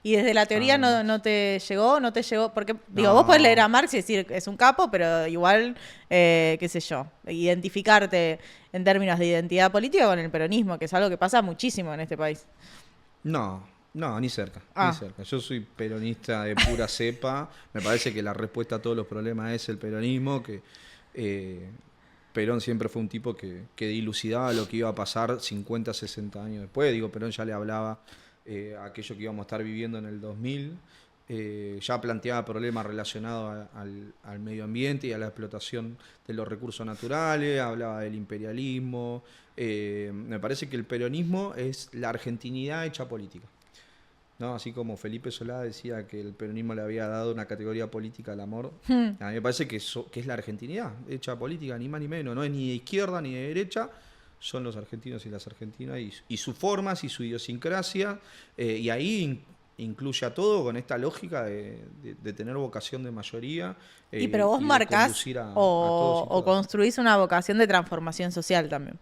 Y desde la teoría Ah. no te llegó, porque digo, No. vos podés leer a Marx y decir es un capo, pero igual, qué sé yo, identificarte en términos de identidad política con el peronismo, que es algo que pasa muchísimo en este país. No, ni cerca, Ah. ni cerca. Yo soy peronista de pura cepa. Me parece que la respuesta a todos los problemas es el peronismo, que Perón siempre fue un tipo que dilucidaba lo que iba a pasar 50, 60 años después. Digo, Perón ya le hablaba aquello que íbamos a estar viviendo en el 2000. Ya planteaba problemas relacionados al medio ambiente y a la explotación de los recursos naturales, hablaba del imperialismo. Me parece que el peronismo es la argentinidad hecha política, ¿no? Así como Felipe Solá decía que el peronismo le había dado una categoría política al amor, a mí me parece que es la argentinidad hecha política, ni más ni menos, no es ni de izquierda ni de derecha, son los argentinos y las argentinas y sus formas y su idiosincrasia, y ahí incluye a todo con esta lógica de tener vocación de mayoría. Pero vos y de marcás conducir a todos y o todas. construís una vocación de transformación social también.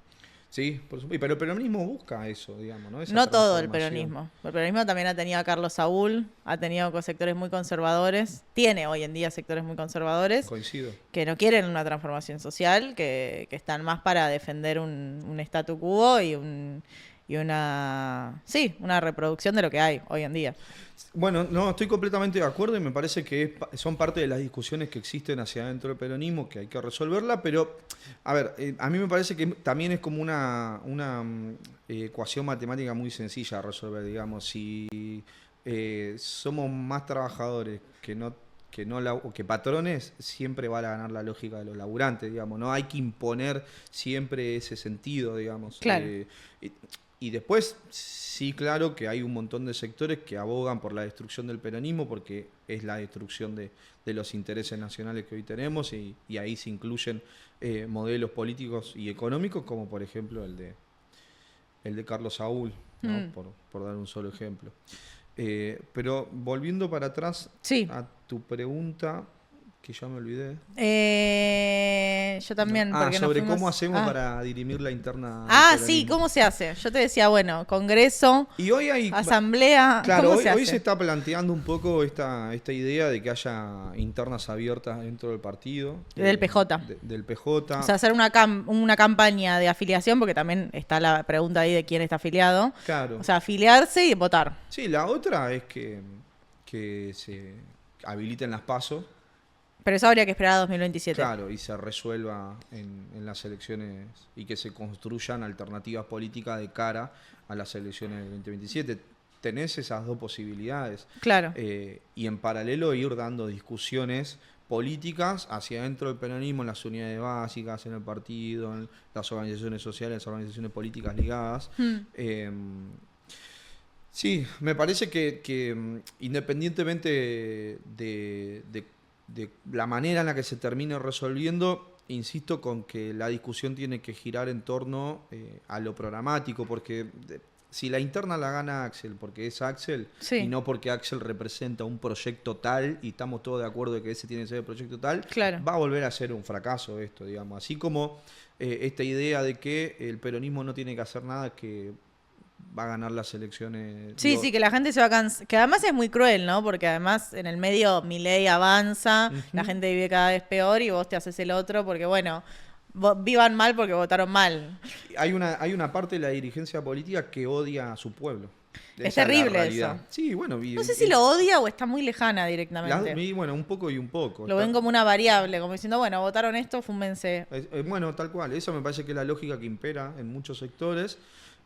Sí, por supuesto. Pero el peronismo busca eso, digamos, ¿no? Esa No todo el transformación. peronismo. El peronismo también ha tenido a Carlos Saúl, ha tenido sectores muy conservadores, tiene hoy en día sectores muy conservadores Coincido. que no quieren una transformación social, que están más para defender un statu quo y una reproducción de lo que hay hoy en día. Bueno, no, estoy completamente de acuerdo y me parece que son parte de las discusiones que existen hacia adentro del peronismo, que hay que resolverla, pero, a ver, a mí me parece que también es como una ecuación matemática muy sencilla de resolver, digamos. Si somos más trabajadores que patrones, siempre va a ganar la lógica de los laburantes, digamos. No hay que imponer siempre ese sentido, digamos. Claro. Y después, sí, claro que hay un montón de sectores que abogan por la destrucción del peronismo porque es la destrucción de los intereses nacionales que hoy tenemos y ahí se incluyen modelos políticos y económicos como por ejemplo el de Carlos Saúl, ¿no? Por dar un solo ejemplo. Pero volviendo para atrás Sí. a tu pregunta, que ya me olvidé. Yo también. Porque sobre nos fuimos- cómo hacemos para dirimir la interna. del Sí, peronismo. ¿cómo se hace? Yo te decía, bueno, congreso, Y hoy hay... asamblea, Claro, ¿cómo hoy se hace? se está planteando un poco esta idea de que haya internas abiertas dentro del partido. Del PJ. Del PJ. O sea, hacer una campaña de afiliación, porque también está la pregunta ahí de quién está afiliado. Claro. O sea, afiliarse y votar. Sí, la otra es que se habiliten las PASO. Pero eso habría que esperar a 2027. Claro, y se resuelva en las elecciones y que se construyan alternativas políticas de cara a las elecciones del 2027. Tenés esas dos posibilidades. Claro. Y en paralelo ir dando discusiones políticas hacia adentro del peronismo, en las unidades básicas, en el partido, en las organizaciones sociales, las organizaciones políticas ligadas. Sí, me parece que independientemente de la manera en la que se termine resolviendo, insisto con que la discusión tiene que girar en torno a lo programático, porque si la interna la gana Axel, porque es Axel, Sí. y no porque Axel representa un proyecto tal, y estamos todos de acuerdo de que ese tiene que ser el proyecto tal, Claro. va a volver a ser un fracaso esto, digamos. Así como esta idea de que el peronismo no tiene que hacer nada, que va a ganar las elecciones. Sí, Digo, sí, que la gente se va a cansar. Que además es muy cruel, ¿no? Porque además en el medio Milei avanza, la gente vive cada vez peor y vos te haces el otro porque, bueno, vivan mal porque votaron mal. Hay una parte de la dirigencia política que odia a su pueblo. Es Esa la terrible realidad. eso. Sí, bueno. No sé si lo odia o está muy lejana directamente. Y bueno, un poco y un poco. Lo ven como una variable, como diciendo, bueno, votaron esto, fúmense. Bueno, tal cual. Esa me parece que es la lógica que impera en muchos sectores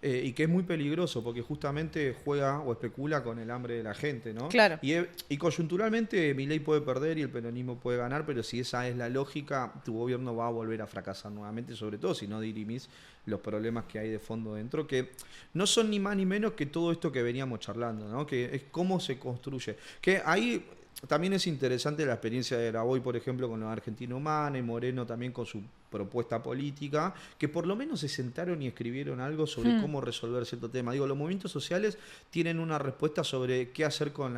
y que es muy peligroso porque justamente juega o especula con el hambre de la gente, ¿no? Claro. Y coyunturalmente Milei puede perder y el peronismo puede ganar, pero si esa es la lógica, tu gobierno va a volver a fracasar nuevamente, sobre todo si no dirimís los problemas que hay de fondo dentro, que no son ni más ni menos que todo esto que veníamos charlando, ¿no? Que es cómo se construye. Que ahí también es interesante la experiencia de Graboy, por ejemplo, con los Argentina Humana y Moreno también con su propuesta política, que por lo menos se sentaron y escribieron algo sobre cómo resolver cierto tema. Digo, los movimientos sociales tienen una respuesta sobre qué hacer con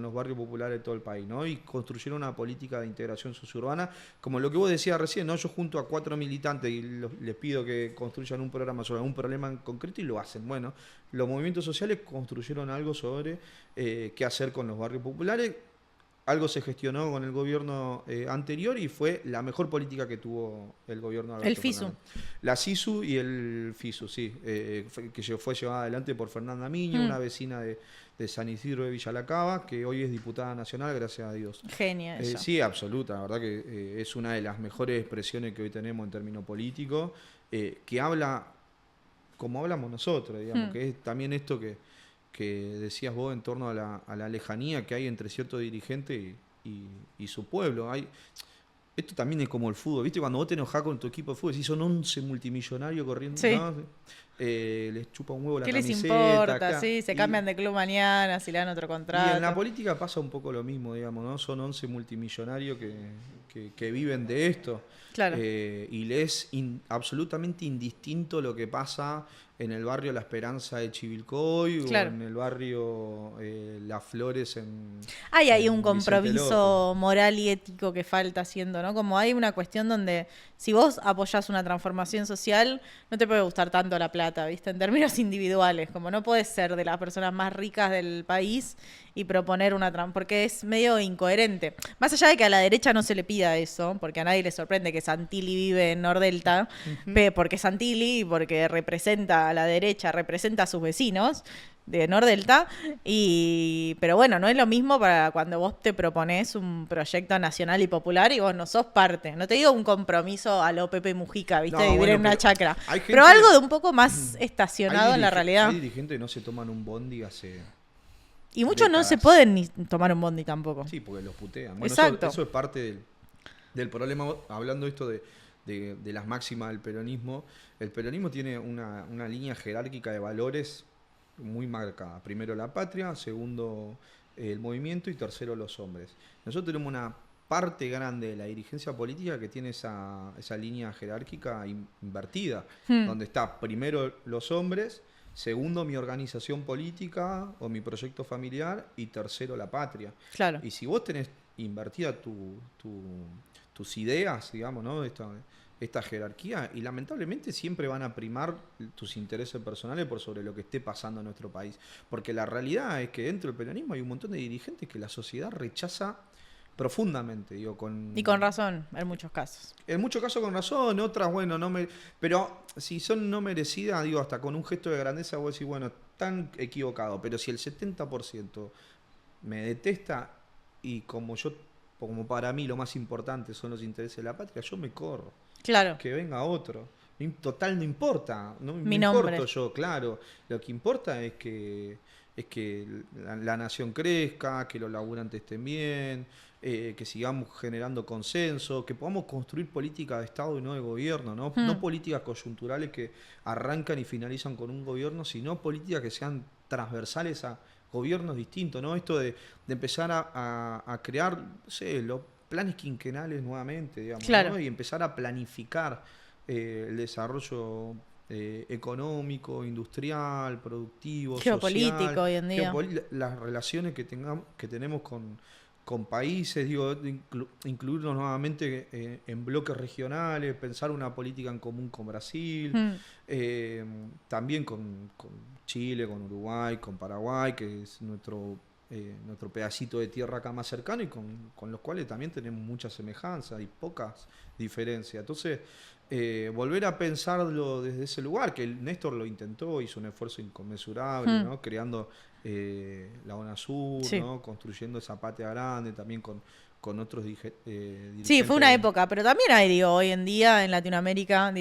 los barrios populares de todo el país, ¿no? Y construyeron una política de integración sociourbana, como lo que vos decías recién, ¿no? Yo junto a 4 militantes y les pido que construyan un programa sobre algún problema en concreto y lo hacen. Bueno, los movimientos sociales construyeron algo sobre qué hacer con los barrios populares. Algo se gestionó con el gobierno anterior y fue la mejor política que tuvo el gobierno de Alberto El FISU. Fernández. La SISU y el FISU, sí, que fue llevada adelante por Fernanda Miño, una vecina de San Isidro de Villalacaba, que hoy es diputada nacional, gracias a Dios. Genia ella. Sí, absoluta, la verdad que es una de las mejores expresiones que hoy tenemos en términos políticos, que habla como hablamos nosotros, digamos, que es también esto que decías vos en torno a la lejanía que hay entre cierto dirigente y su pueblo. Esto también es como el fútbol, ¿viste? Cuando vos te enojás con tu equipo de fútbol, si son 11 multimillonarios corriendo, sí. ¿no? Les chupa un huevo la ¿Qué camiseta. les importa? Claro. Sí, se cambian de club mañana, si le dan otro contrato. Y en la política pasa un poco lo mismo, digamos, ¿no? Son 11 multimillonarios que viven de esto. Claro. Y les es absolutamente indistinto lo que pasa en el barrio La Esperanza de Chivilcoy claro. o en el barrio Las Flores hay ahí en un Vicente compromiso moral y ético que falta haciendo, ¿no? Como hay una cuestión donde si vos apoyás una transformación social, no te puede gustar tanto la plata, ¿viste? En términos individuales, como no podés ser de las personas más ricas del país y proponer una porque es medio incoherente. Más allá de que a la derecha no se le pida eso, porque a nadie le sorprende que Santilli vive en Nordelta, porque Santilli y porque representa a la derecha, representa a sus vecinos de Nordelta, pero bueno, no es lo mismo para cuando vos te proponés un proyecto nacional y popular y vos no sos parte. No te digo un compromiso a lo Pepe Mujica, ¿viste? No, Vivir en una chacra. Gente, pero algo de un poco más estacionado en la realidad. Hay dirigentes que no se toman un bondi hace... Y muchos no se pueden ni tomar un bondi tampoco. Sí, porque los putean. Bueno, exacto. Eso es parte del problema. Hablando esto de las máximas del peronismo, el peronismo tiene una línea jerárquica de valores muy marcada. Primero la patria, segundo el movimiento y tercero los hombres. Nosotros tenemos una parte grande de la dirigencia política que tiene esa línea jerárquica invertida, donde está primero los hombres, segundo mi organización política o mi proyecto familiar y tercero la patria. Claro. Y si vos tenés invertida tus ideas, digamos, ¿no? Esta jerarquía, y lamentablemente siempre van a primar tus intereses personales por sobre lo que esté pasando en nuestro país. Porque la realidad es que dentro del peronismo hay un montón de dirigentes que la sociedad rechaza profundamente, digo, y con razón, en muchos casos. En muchos casos con razón, otras, bueno, pero si son no merecidas, digo, hasta con un gesto de grandeza vos decís, bueno, tan equivocado, pero si el 70% me detesta y como para mí lo más importante son los intereses de la patria, yo me corro. Claro. Que venga otro. Total, no importa. No Mi me nombre. importo yo, claro. Lo que importa es que la nación crezca, que los laburantes estén bien, que sigamos generando consenso, que podamos construir políticas de Estado y no de gobierno, ¿no? No políticas coyunturales que arrancan y finalizan con un gobierno, sino políticas que sean transversales a gobiernos distintos, ¿no? Esto de empezar a crear, no sé, los planes quinquenales nuevamente, digamos, claro. ¿no? Y empezar a planificar el desarrollo económico, industrial, productivo, geopolítico social, hoy en día. Las relaciones que tenemos con países, digo, incluirnos nuevamente en bloques regionales, pensar una política en común con Brasil, también con Chile, con Uruguay, con Paraguay, que es nuestro pedacito de tierra acá más cercano y con los cuales también tenemos muchas semejanzas y pocas diferencias. Entonces, volver a pensarlo desde ese lugar, que el Néstor lo intentó, hizo un esfuerzo inconmensurable, ¿no? Creando la UNASUR, Sí. ¿no? Construyendo esa patria grande, también con otros dirigentes. Sí, fue una época, pero también hay, digo, hoy en día en Latinoamérica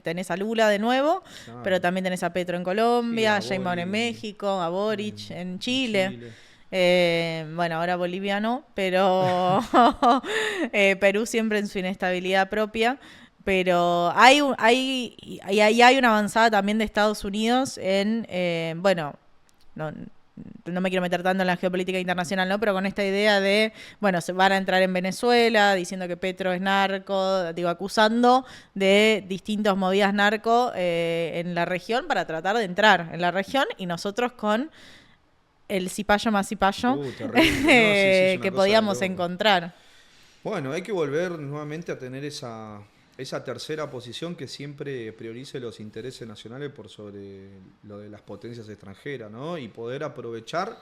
tenés a Lula de nuevo, Claro. pero también tenés a Petro en Sí, Colombia, a a Sheinbaum en Boric, México, a Boric en Chile. Chile. Bueno, ahora Bolivia no, pero Perú siempre en su inestabilidad propia. Pero hay una avanzada también de Estados Unidos en, bueno, no me quiero meter tanto en la geopolítica internacional, ¿no? Pero con esta idea de, bueno, se van a entrar en Venezuela diciendo que Petro es narco, digo, acusando de distintas movidas narco en la región para tratar de entrar en la región y nosotros con el cipayo más cipayo Terrible, ¿no? Sí, sí, es una que cosa podíamos de loco. encontrar. Bueno, hay que volver nuevamente a tener esa tercera posición que siempre priorice los intereses nacionales por sobre lo de las potencias extranjeras, ¿no? Y poder aprovechar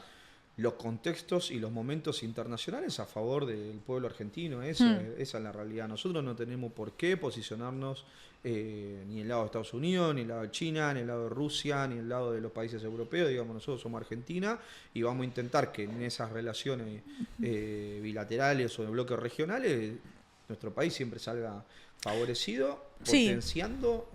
los contextos y los momentos internacionales a favor del pueblo argentino. Esa es la realidad. Nosotros no tenemos por qué posicionarnos ni el lado de Estados Unidos, ni el lado de China, ni el lado de Rusia, ni el lado de los países europeos. Digamos, nosotros somos Argentina y vamos a intentar que en esas relaciones bilaterales o de bloques regionales nuestro país siempre salga favorecido, Sí. potenciando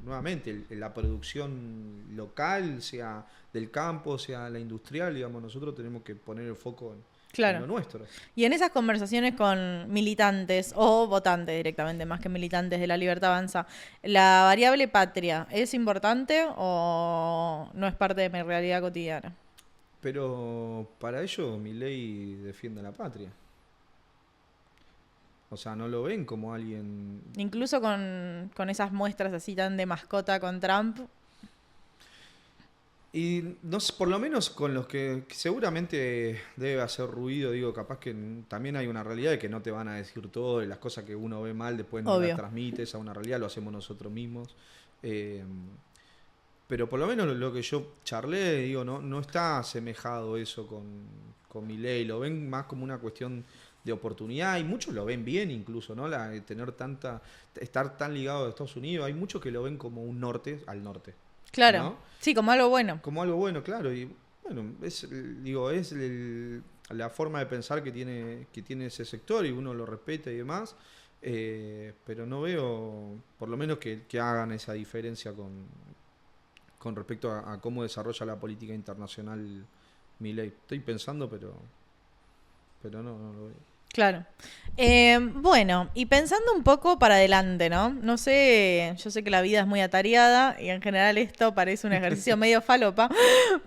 nuevamente la producción local, sea del campo, sea la industrial. Digamos, nosotros tenemos que poner el foco en Claro. lo nuestro. Y en esas conversaciones con militantes o votantes directamente, más que militantes de La Libertad Avanza, ¿la variable patria es importante o no es parte de mi realidad cotidiana? Pero para ello Milei defiende a la patria. O sea, no lo ven como alguien... Incluso con esas muestras así tan de mascota con Trump. Y no sé, por lo menos con los que seguramente debe hacer ruido, digo, capaz que también hay una realidad de que no te van a decir todo, y las cosas que uno ve mal después no Obvio. las transmites a una realidad, lo hacemos nosotros mismos. Pero por lo menos lo que yo charlé, digo, no está asemejado eso con Milei, lo ven más como una cuestión de oportunidad, y muchos lo ven bien incluso, ¿no? La de estar tan ligado a Estados Unidos, hay muchos que lo ven como un norte al norte. Claro. ¿No? Sí, como algo bueno. Como algo bueno, claro. Y bueno, es la forma de pensar que tiene ese sector y uno lo respeta y demás. Pero no veo, por lo menos, que hagan esa diferencia con respecto a cómo desarrolla la política internacional Milei. Estoy pensando, pero no lo veo. Claro. Bueno, y pensando un poco para adelante, ¿no? No sé, yo sé que la vida es muy atareada y en general esto parece un ejercicio medio falopa,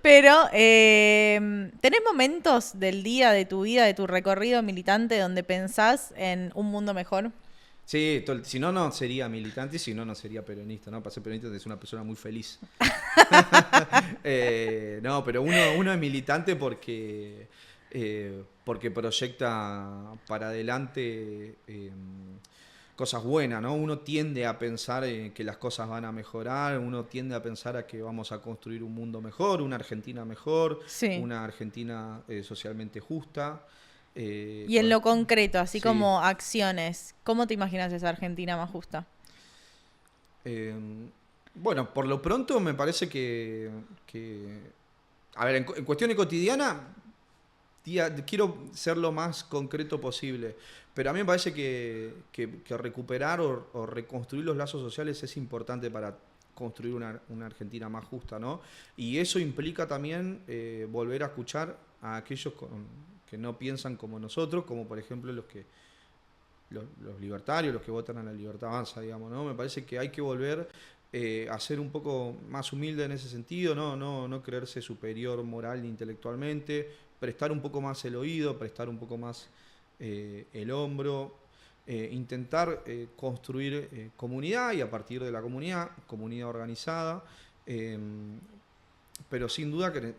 pero ¿tenés momentos del día, de tu vida, de tu recorrido militante donde pensás en un mundo mejor? Sí, si no, no sería militante, si no, no sería peronista, ¿no? Para ser peronista es una persona muy feliz. No, pero uno es militante porque proyecta para adelante cosas buenas, ¿no? Uno tiende a pensar que las cosas van a mejorar, uno tiende a pensar a que vamos a construir un mundo mejor, una Argentina mejor, Sí. una Argentina socialmente justa. Y en lo concreto, así sí. como acciones, ¿cómo te imaginas esa Argentina más justa? Bueno, por lo pronto me parece que a ver, en cuestiones cotidianas, quiero ser lo más concreto posible, pero a mí me parece que recuperar o reconstruir los lazos sociales es importante para construir una Argentina más justa, ¿no? Y eso implica también volver a escuchar a aquellos que no piensan como nosotros, como por ejemplo los libertarios, los que votan a La Libertad Avanza, digamos, ¿no? Me parece que hay que volver a ser un poco más humilde en ese sentido, no creerse superior moral ni intelectualmente, prestar un poco más el oído, prestar un poco más el hombro, intentar construir comunidad, y a partir de la comunidad organizada, pero sin duda que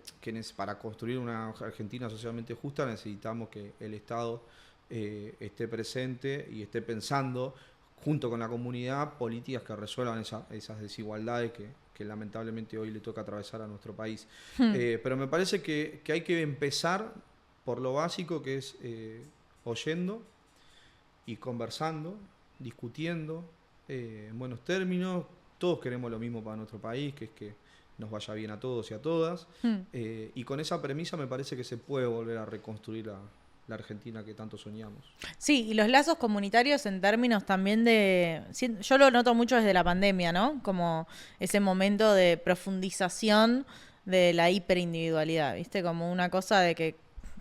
para construir una Argentina socialmente justa necesitamos que el Estado esté presente y esté pensando junto con la comunidad políticas que resuelvan esas desigualdades que lamentablemente hoy le toca atravesar a nuestro país. Pero me parece que hay que empezar por lo básico, que es oyendo y conversando, discutiendo, en buenos términos. Todos queremos lo mismo para nuestro país, que es que nos vaya bien a todos y a todas. Y con esa premisa me parece que se puede volver a reconstruir la Argentina que tanto soñamos. Sí, y los lazos comunitarios en términos también yo lo noto mucho desde la pandemia, ¿no? Como ese momento de profundización de la hiperindividualidad, ¿viste? Como una cosa de que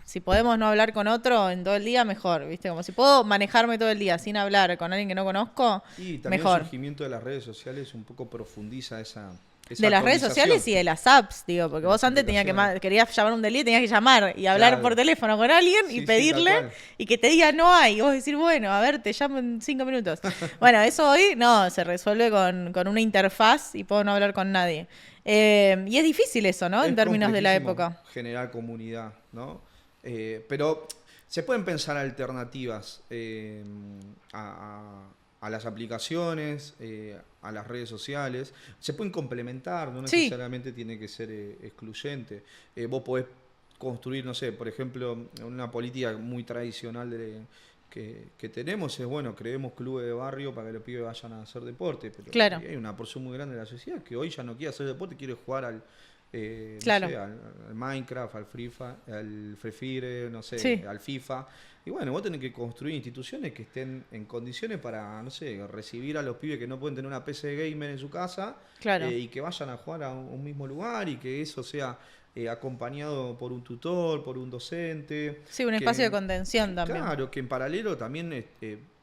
si podemos no hablar con otro en todo el día, mejor, ¿viste? Como si puedo manejarme todo el día sin hablar con alguien que no conozco, Y también mejor. el surgimiento de las redes sociales un poco profundiza esa De las redes sociales y de las apps, digo, porque vos antes querías llamar un delirio, tenías que llamar y hablar Claro. por teléfono con alguien Sí, y sí, pedirle tal cual. y que te diga no hay. Y vos decir, bueno, a ver, te llamo en 5 minutos. Bueno, eso hoy no, se resuelve con una interfaz y puedo no hablar con nadie. Y es difícil eso, ¿no? En Es términos de la complejísimo época. generar comunidad, ¿no? Pero se pueden pensar alternativas a las aplicaciones, a las redes sociales. Se pueden complementar, no Sí. necesariamente tiene que ser excluyente. Vos podés construir, no sé, por ejemplo, una política muy tradicional que tenemos es, bueno, creemos clubes de barrio para que los pibes vayan a hacer deporte. Pero Claro. hay una porción muy grande de la sociedad que hoy ya no quiere hacer deporte, quiere jugar al no Claro. sé, al Minecraft, al Free Fire, no sé, Sí. al FIFA. Y bueno, vos tenés que construir instituciones que estén en condiciones para, no sé, recibir a los pibes que no pueden tener una PC gamer en su casa, Claro. y que vayan a jugar a un mismo lugar y que eso sea acompañado por un tutor, por un docente. Sí, un que- espacio de contención también. Claro, que en paralelo también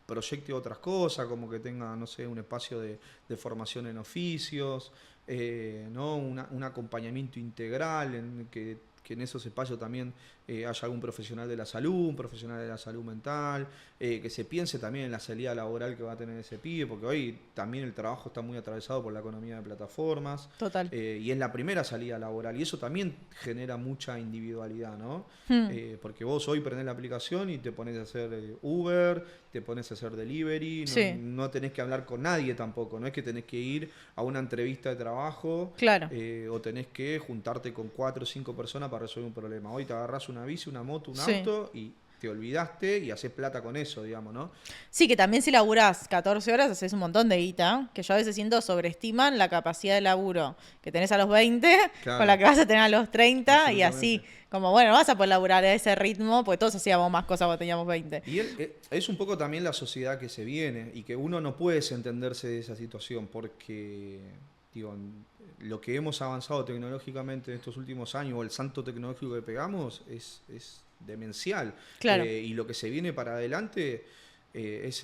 proyecte otras cosas, como que tenga, no sé, un espacio de formación en oficios, ¿no? Un acompañamiento integral, que en esos espacios también haya algún profesional de la salud, un profesional de la salud mental, que se piense también en la salida laboral que va a tener ese pibe, porque hoy también el trabajo está muy atravesado por la economía de plataformas. Total. Y es la primera salida laboral, y eso también genera mucha individualidad, ¿no? Porque vos hoy prendés la aplicación y te pones a hacer Uber, te pones a hacer delivery, Sí. no tenés que hablar con nadie tampoco, no es que tenés que ir a una entrevista de trabajo, Claro. o tenés que juntarte con 4 o 5 personas para resolver un problema. Hoy te agarrás una bici, una moto, un Sí. auto y te olvidaste y haces plata con eso, digamos, ¿no? Sí, que también si laburás 14 horas haces un montón de guita, que yo a veces siento sobreestiman la capacidad de laburo que tenés a los 20 Claro. con la que vas a tener a los 30 y así, Absolutamente. como bueno, no vas a poder laburar a ese ritmo, porque todos hacíamos más cosas cuando teníamos 20. Y es un poco también la sociedad que se viene y que uno no puede desentenderse de esa situación porque, digo, lo que hemos avanzado tecnológicamente en estos últimos años o el salto tecnológico que pegamos es demencial. Claro. Y lo que se viene para adelante es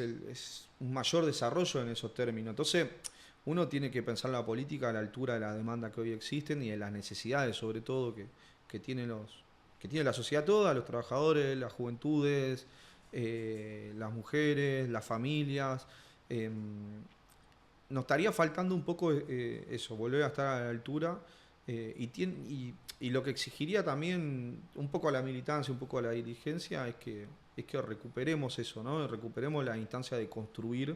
un mayor desarrollo en esos términos. Entonces, uno tiene que pensar la política a la altura de la demanda que hoy existen y de las necesidades, sobre todo, que tiene la sociedad toda, los trabajadores, las juventudes, las mujeres, las familias. Nos estaría faltando un poco eso, volver a estar a la altura, y lo que exigiría también un poco a la militancia, un poco a la dirigencia, es que recuperemos eso, ¿no? Recuperemos la instancia de construir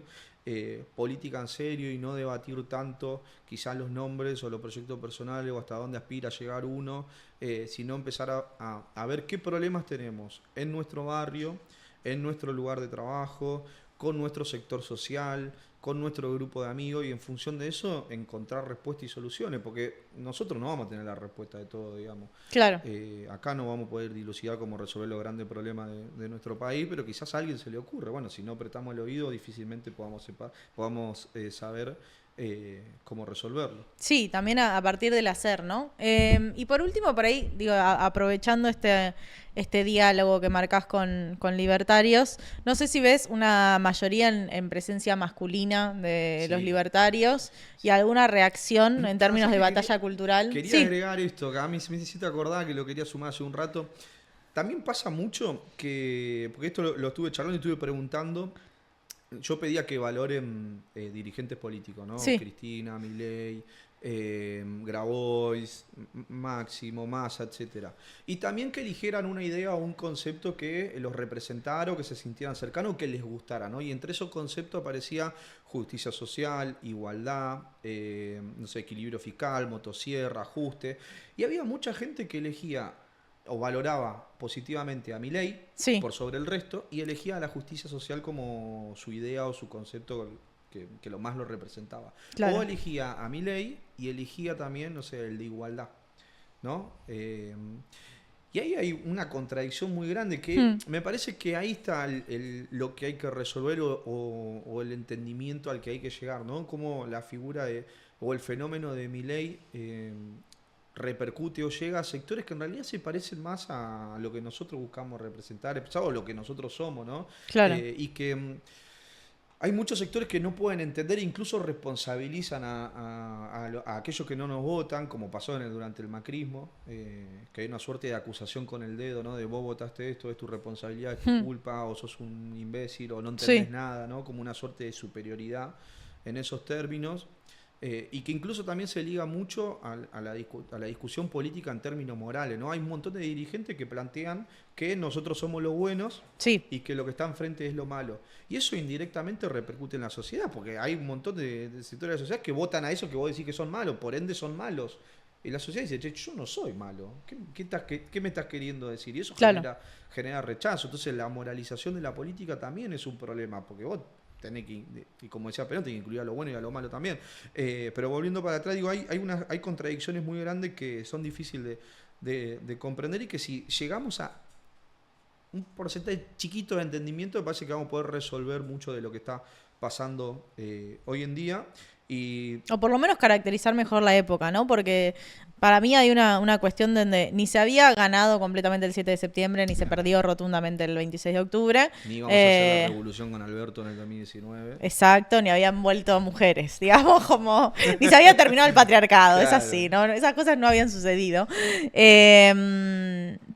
política en serio y no debatir tanto quizás los nombres o los proyectos personales o hasta dónde aspira a llegar uno, sino empezar a ver qué problemas tenemos en nuestro barrio, en nuestro lugar de trabajo, con nuestro sector social, con nuestro grupo de amigos, y en función de eso encontrar respuestas y soluciones, porque nosotros no vamos a tener la respuesta de todo, digamos. Claro. Acá no vamos a poder dilucidar cómo resolver los grandes problemas de nuestro país, pero quizás a alguien se le ocurre. Bueno, si no prestamos el oído, difícilmente podamos saber cómo resolverlo. Sí, también a partir del hacer, ¿no? Y por último, por ahí, digo, aprovechando este diálogo que marcás con libertarios, no sé si ves una mayoría en presencia masculina de Sí. los libertarios y alguna reacción en términos de batalla cultural. Quería Sí, agregar esto, que a mí me hiciste acordar que lo quería sumar hace un rato. También pasa mucho que, porque esto lo estuve charlando y estuve preguntando, yo pedía que valoren dirigentes políticos, ¿no? Sí. Cristina, Milei, Grabois, Máximo, Massa, etcétera. Y también que eligieran una idea o un concepto que los representara o que se sintieran cercanos o que les gustara, ¿no? Y entre esos conceptos aparecía justicia social, igualdad, no sé, equilibrio fiscal, motosierra, ajuste. Y había mucha gente que elegía o valoraba positivamente a Milei Sí. por sobre el resto y elegía a la justicia social como su idea o su concepto que lo más lo representaba. Claro. O elegía a Milei y elegía también, no sé, el de igualdad, ¿no? Y ahí hay una contradicción muy grande que me parece que ahí está lo que hay que resolver o el entendimiento al que hay que llegar, ¿no? Como la figura o el fenómeno de Milei repercute o llega a sectores que en realidad se parecen más a lo que nosotros buscamos representar, o lo que nosotros somos, ¿no? Claro. Y que hay muchos sectores que no pueden entender e incluso responsabilizan a aquellos que no nos votan, como pasó durante el macrismo, que hay una suerte de acusación con el dedo, ¿no? De vos votaste esto, es tu responsabilidad, es tu culpa, o sos un imbécil, o no entendés nada, ¿no? Como una suerte de superioridad en esos términos. Y que incluso también se liga mucho a la discusión política en términos morales, ¿no? Hay un montón de dirigentes que plantean que nosotros somos los buenos y que lo que está enfrente es lo malo. Y eso indirectamente repercute en la sociedad, porque hay un montón de sectores de la sociedad que votan a eso que vos decís que son malos, por ende son malos. Y la sociedad dice, che, yo no soy malo. ¿Qué me estás queriendo decir? Y eso genera rechazo. Entonces la moralización de la política también es un problema, porque vos tenés que, y como decía Perón, tenés que incluir a lo bueno y a lo malo también. Pero volviendo para atrás, digo, hay contradicciones muy grandes que son difíciles de comprender y que si llegamos a un porcentaje chiquito de entendimiento, me parece que vamos a poder resolver mucho de lo que está pasando hoy en día. O por lo menos caracterizar mejor la época, ¿no? Porque para mí hay una cuestión donde ni se había ganado completamente el 7 de septiembre, ni se perdió rotundamente el 26 de octubre. Ni íbamos a hacer la revolución con Alberto en el 2019. Exacto, ni habían vuelto mujeres, digamos, como ni se había terminado el patriarcado, es así, ¿no? Esas cosas no habían sucedido.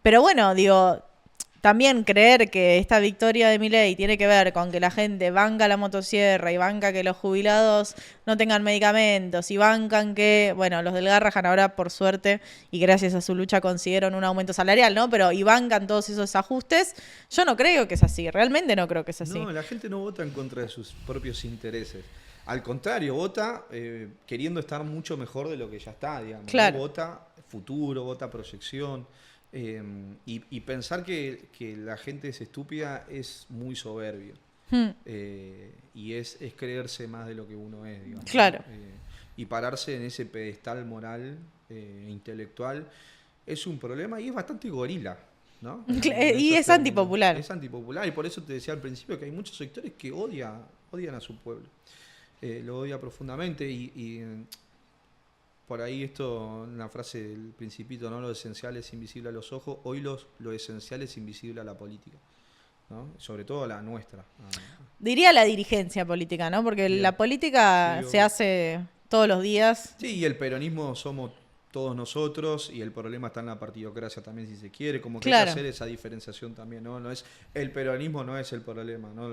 Pero bueno, digo, también creer que esta victoria de Milei tiene que ver con que la gente banca la motosierra y banca que los jubilados no tengan medicamentos y bancan que, bueno, los del Garrahan ahora por suerte y gracias a su lucha consiguieron un aumento salarial, ¿no? Pero y bancan todos esos ajustes, yo no creo que es así, realmente no creo que es así. No, la gente no vota en contra de sus propios intereses. Al contrario, vota queriendo estar mucho mejor de lo que ya está, digamos. Claro. ¿No? Vota futuro, vota proyección. Y pensar que la gente es estúpida es muy soberbio. Y es creerse más de lo que uno es, digamos. Claro. Y pararse en ese pedestal moral intelectual es un problema y es bastante gorila, ¿no? Y es antipopular. Es antipopular y por eso te decía al principio que hay muchos sectores que odian a su pueblo. Lo odia profundamente y por ahí esto, una frase del Principito, ¿no? Lo esencial es invisible a los ojos. Hoy lo esencial es invisible a la política, ¿no? Sobre todo a la nuestra. Diría la dirigencia política, ¿no? Porque la política se hace todos los días. Sí, y el peronismo somos todos nosotros y el problema está en la partidocracia también, si se quiere, como que hay que hacer esa diferenciación también, ¿no? No es el peronismo no es el problema, ¿no?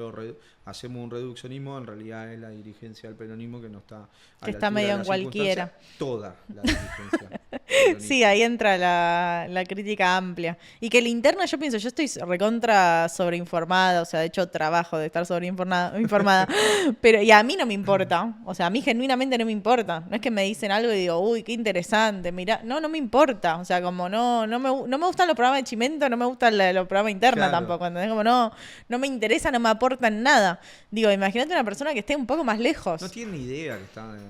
Hacemos un reduccionismo, en realidad es la dirigencia del peronismo que no está que está medio en cualquiera. Toda la dirigencia. Sí, ahí entra la crítica amplia. Y que la interna, yo pienso, yo estoy recontra sobreinformada, o sea, de hecho trabajo de estar sobreinformada, pero y a mí no me importa, o sea, a mí genuinamente no me importa. No es que me dicen algo y digo, uy, qué interesante, mirá, no me importa, o sea, como no me gustan los programas de Chimento, no me gustan los programas internos tampoco, ¿entendés? Como no me interesa, no me aportan nada. Digo, imagínate una persona que esté un poco más lejos. No tiene ni idea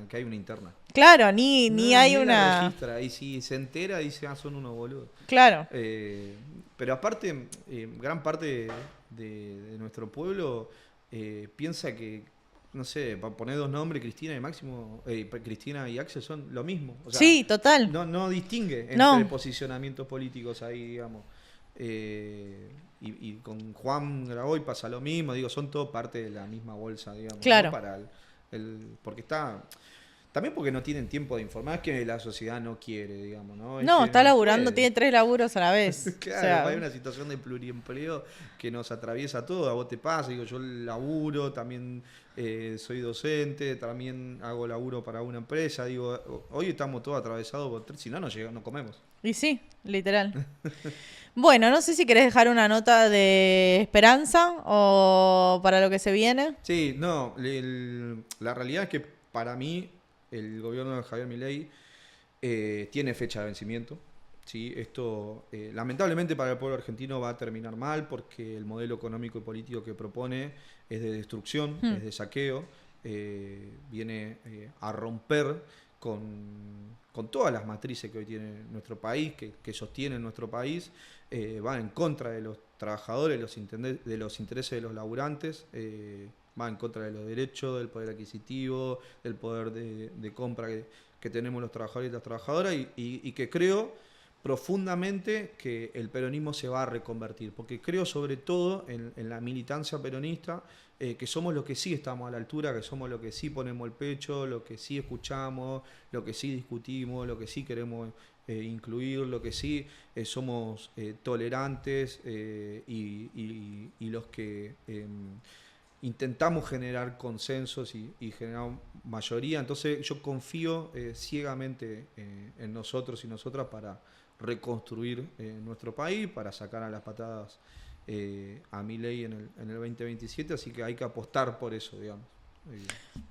que hay una interna. Claro, ni hay una... registra, y si se entera dice, son unos boludos. Claro. Pero aparte, gran parte de nuestro pueblo piensa que, no sé, para poner dos nombres, Cristina y Axel son lo mismo. O sea, sí, total. No distingue entre posicionamientos políticos ahí, digamos. Y con Juan Graboy pasa lo mismo, digo, son todos parte de la misma bolsa, digamos. Claro. ¿No? Para porque está... También porque no tienen tiempo de informar, es que la sociedad no quiere, digamos, ¿no? Está laburando, tiene 3 laburos a la vez. Claro, o sea, hay una situación de pluriempleo que nos atraviesa a todos. A vos te pasa, digo, yo laburo, también soy docente, también hago laburo para una empresa. Digo, hoy estamos todos atravesados por si no comemos. Y sí, literal. Bueno, no sé si querés dejar una nota de esperanza o para lo que se viene. Sí, no, la realidad es que para mí el gobierno de Javier Milei tiene fecha de vencimiento. ¿Sí? Esto lamentablemente para el pueblo argentino va a terminar mal porque el modelo económico y político que propone es de destrucción, es de saqueo. viene a romper con todas las matrices que hoy tiene nuestro país, que sostiene nuestro país, va en contra de los trabajadores, de los intereses de los laburantes, va en contra de los derechos, del poder adquisitivo, del poder de compra que tenemos los trabajadores y las trabajadoras, y que creo profundamente que el peronismo se va a reconvertir, porque creo sobre todo en la militancia peronista, que somos los que sí estamos a la altura, que somos los que sí ponemos el pecho, los que sí escuchamos, los que sí discutimos, los que sí queremos incluir, lo que sí somos tolerantes y los que intentamos generar consensos y generar mayoría. Entonces yo confío ciegamente en nosotros y nosotras para reconstruir nuestro país, para sacar a las patadas a Milei en el 2027, así que hay que apostar por eso, digamos.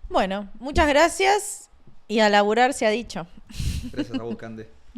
Bueno, muchas gracias y a laburar se ha dicho. Gracias a vos, Cande.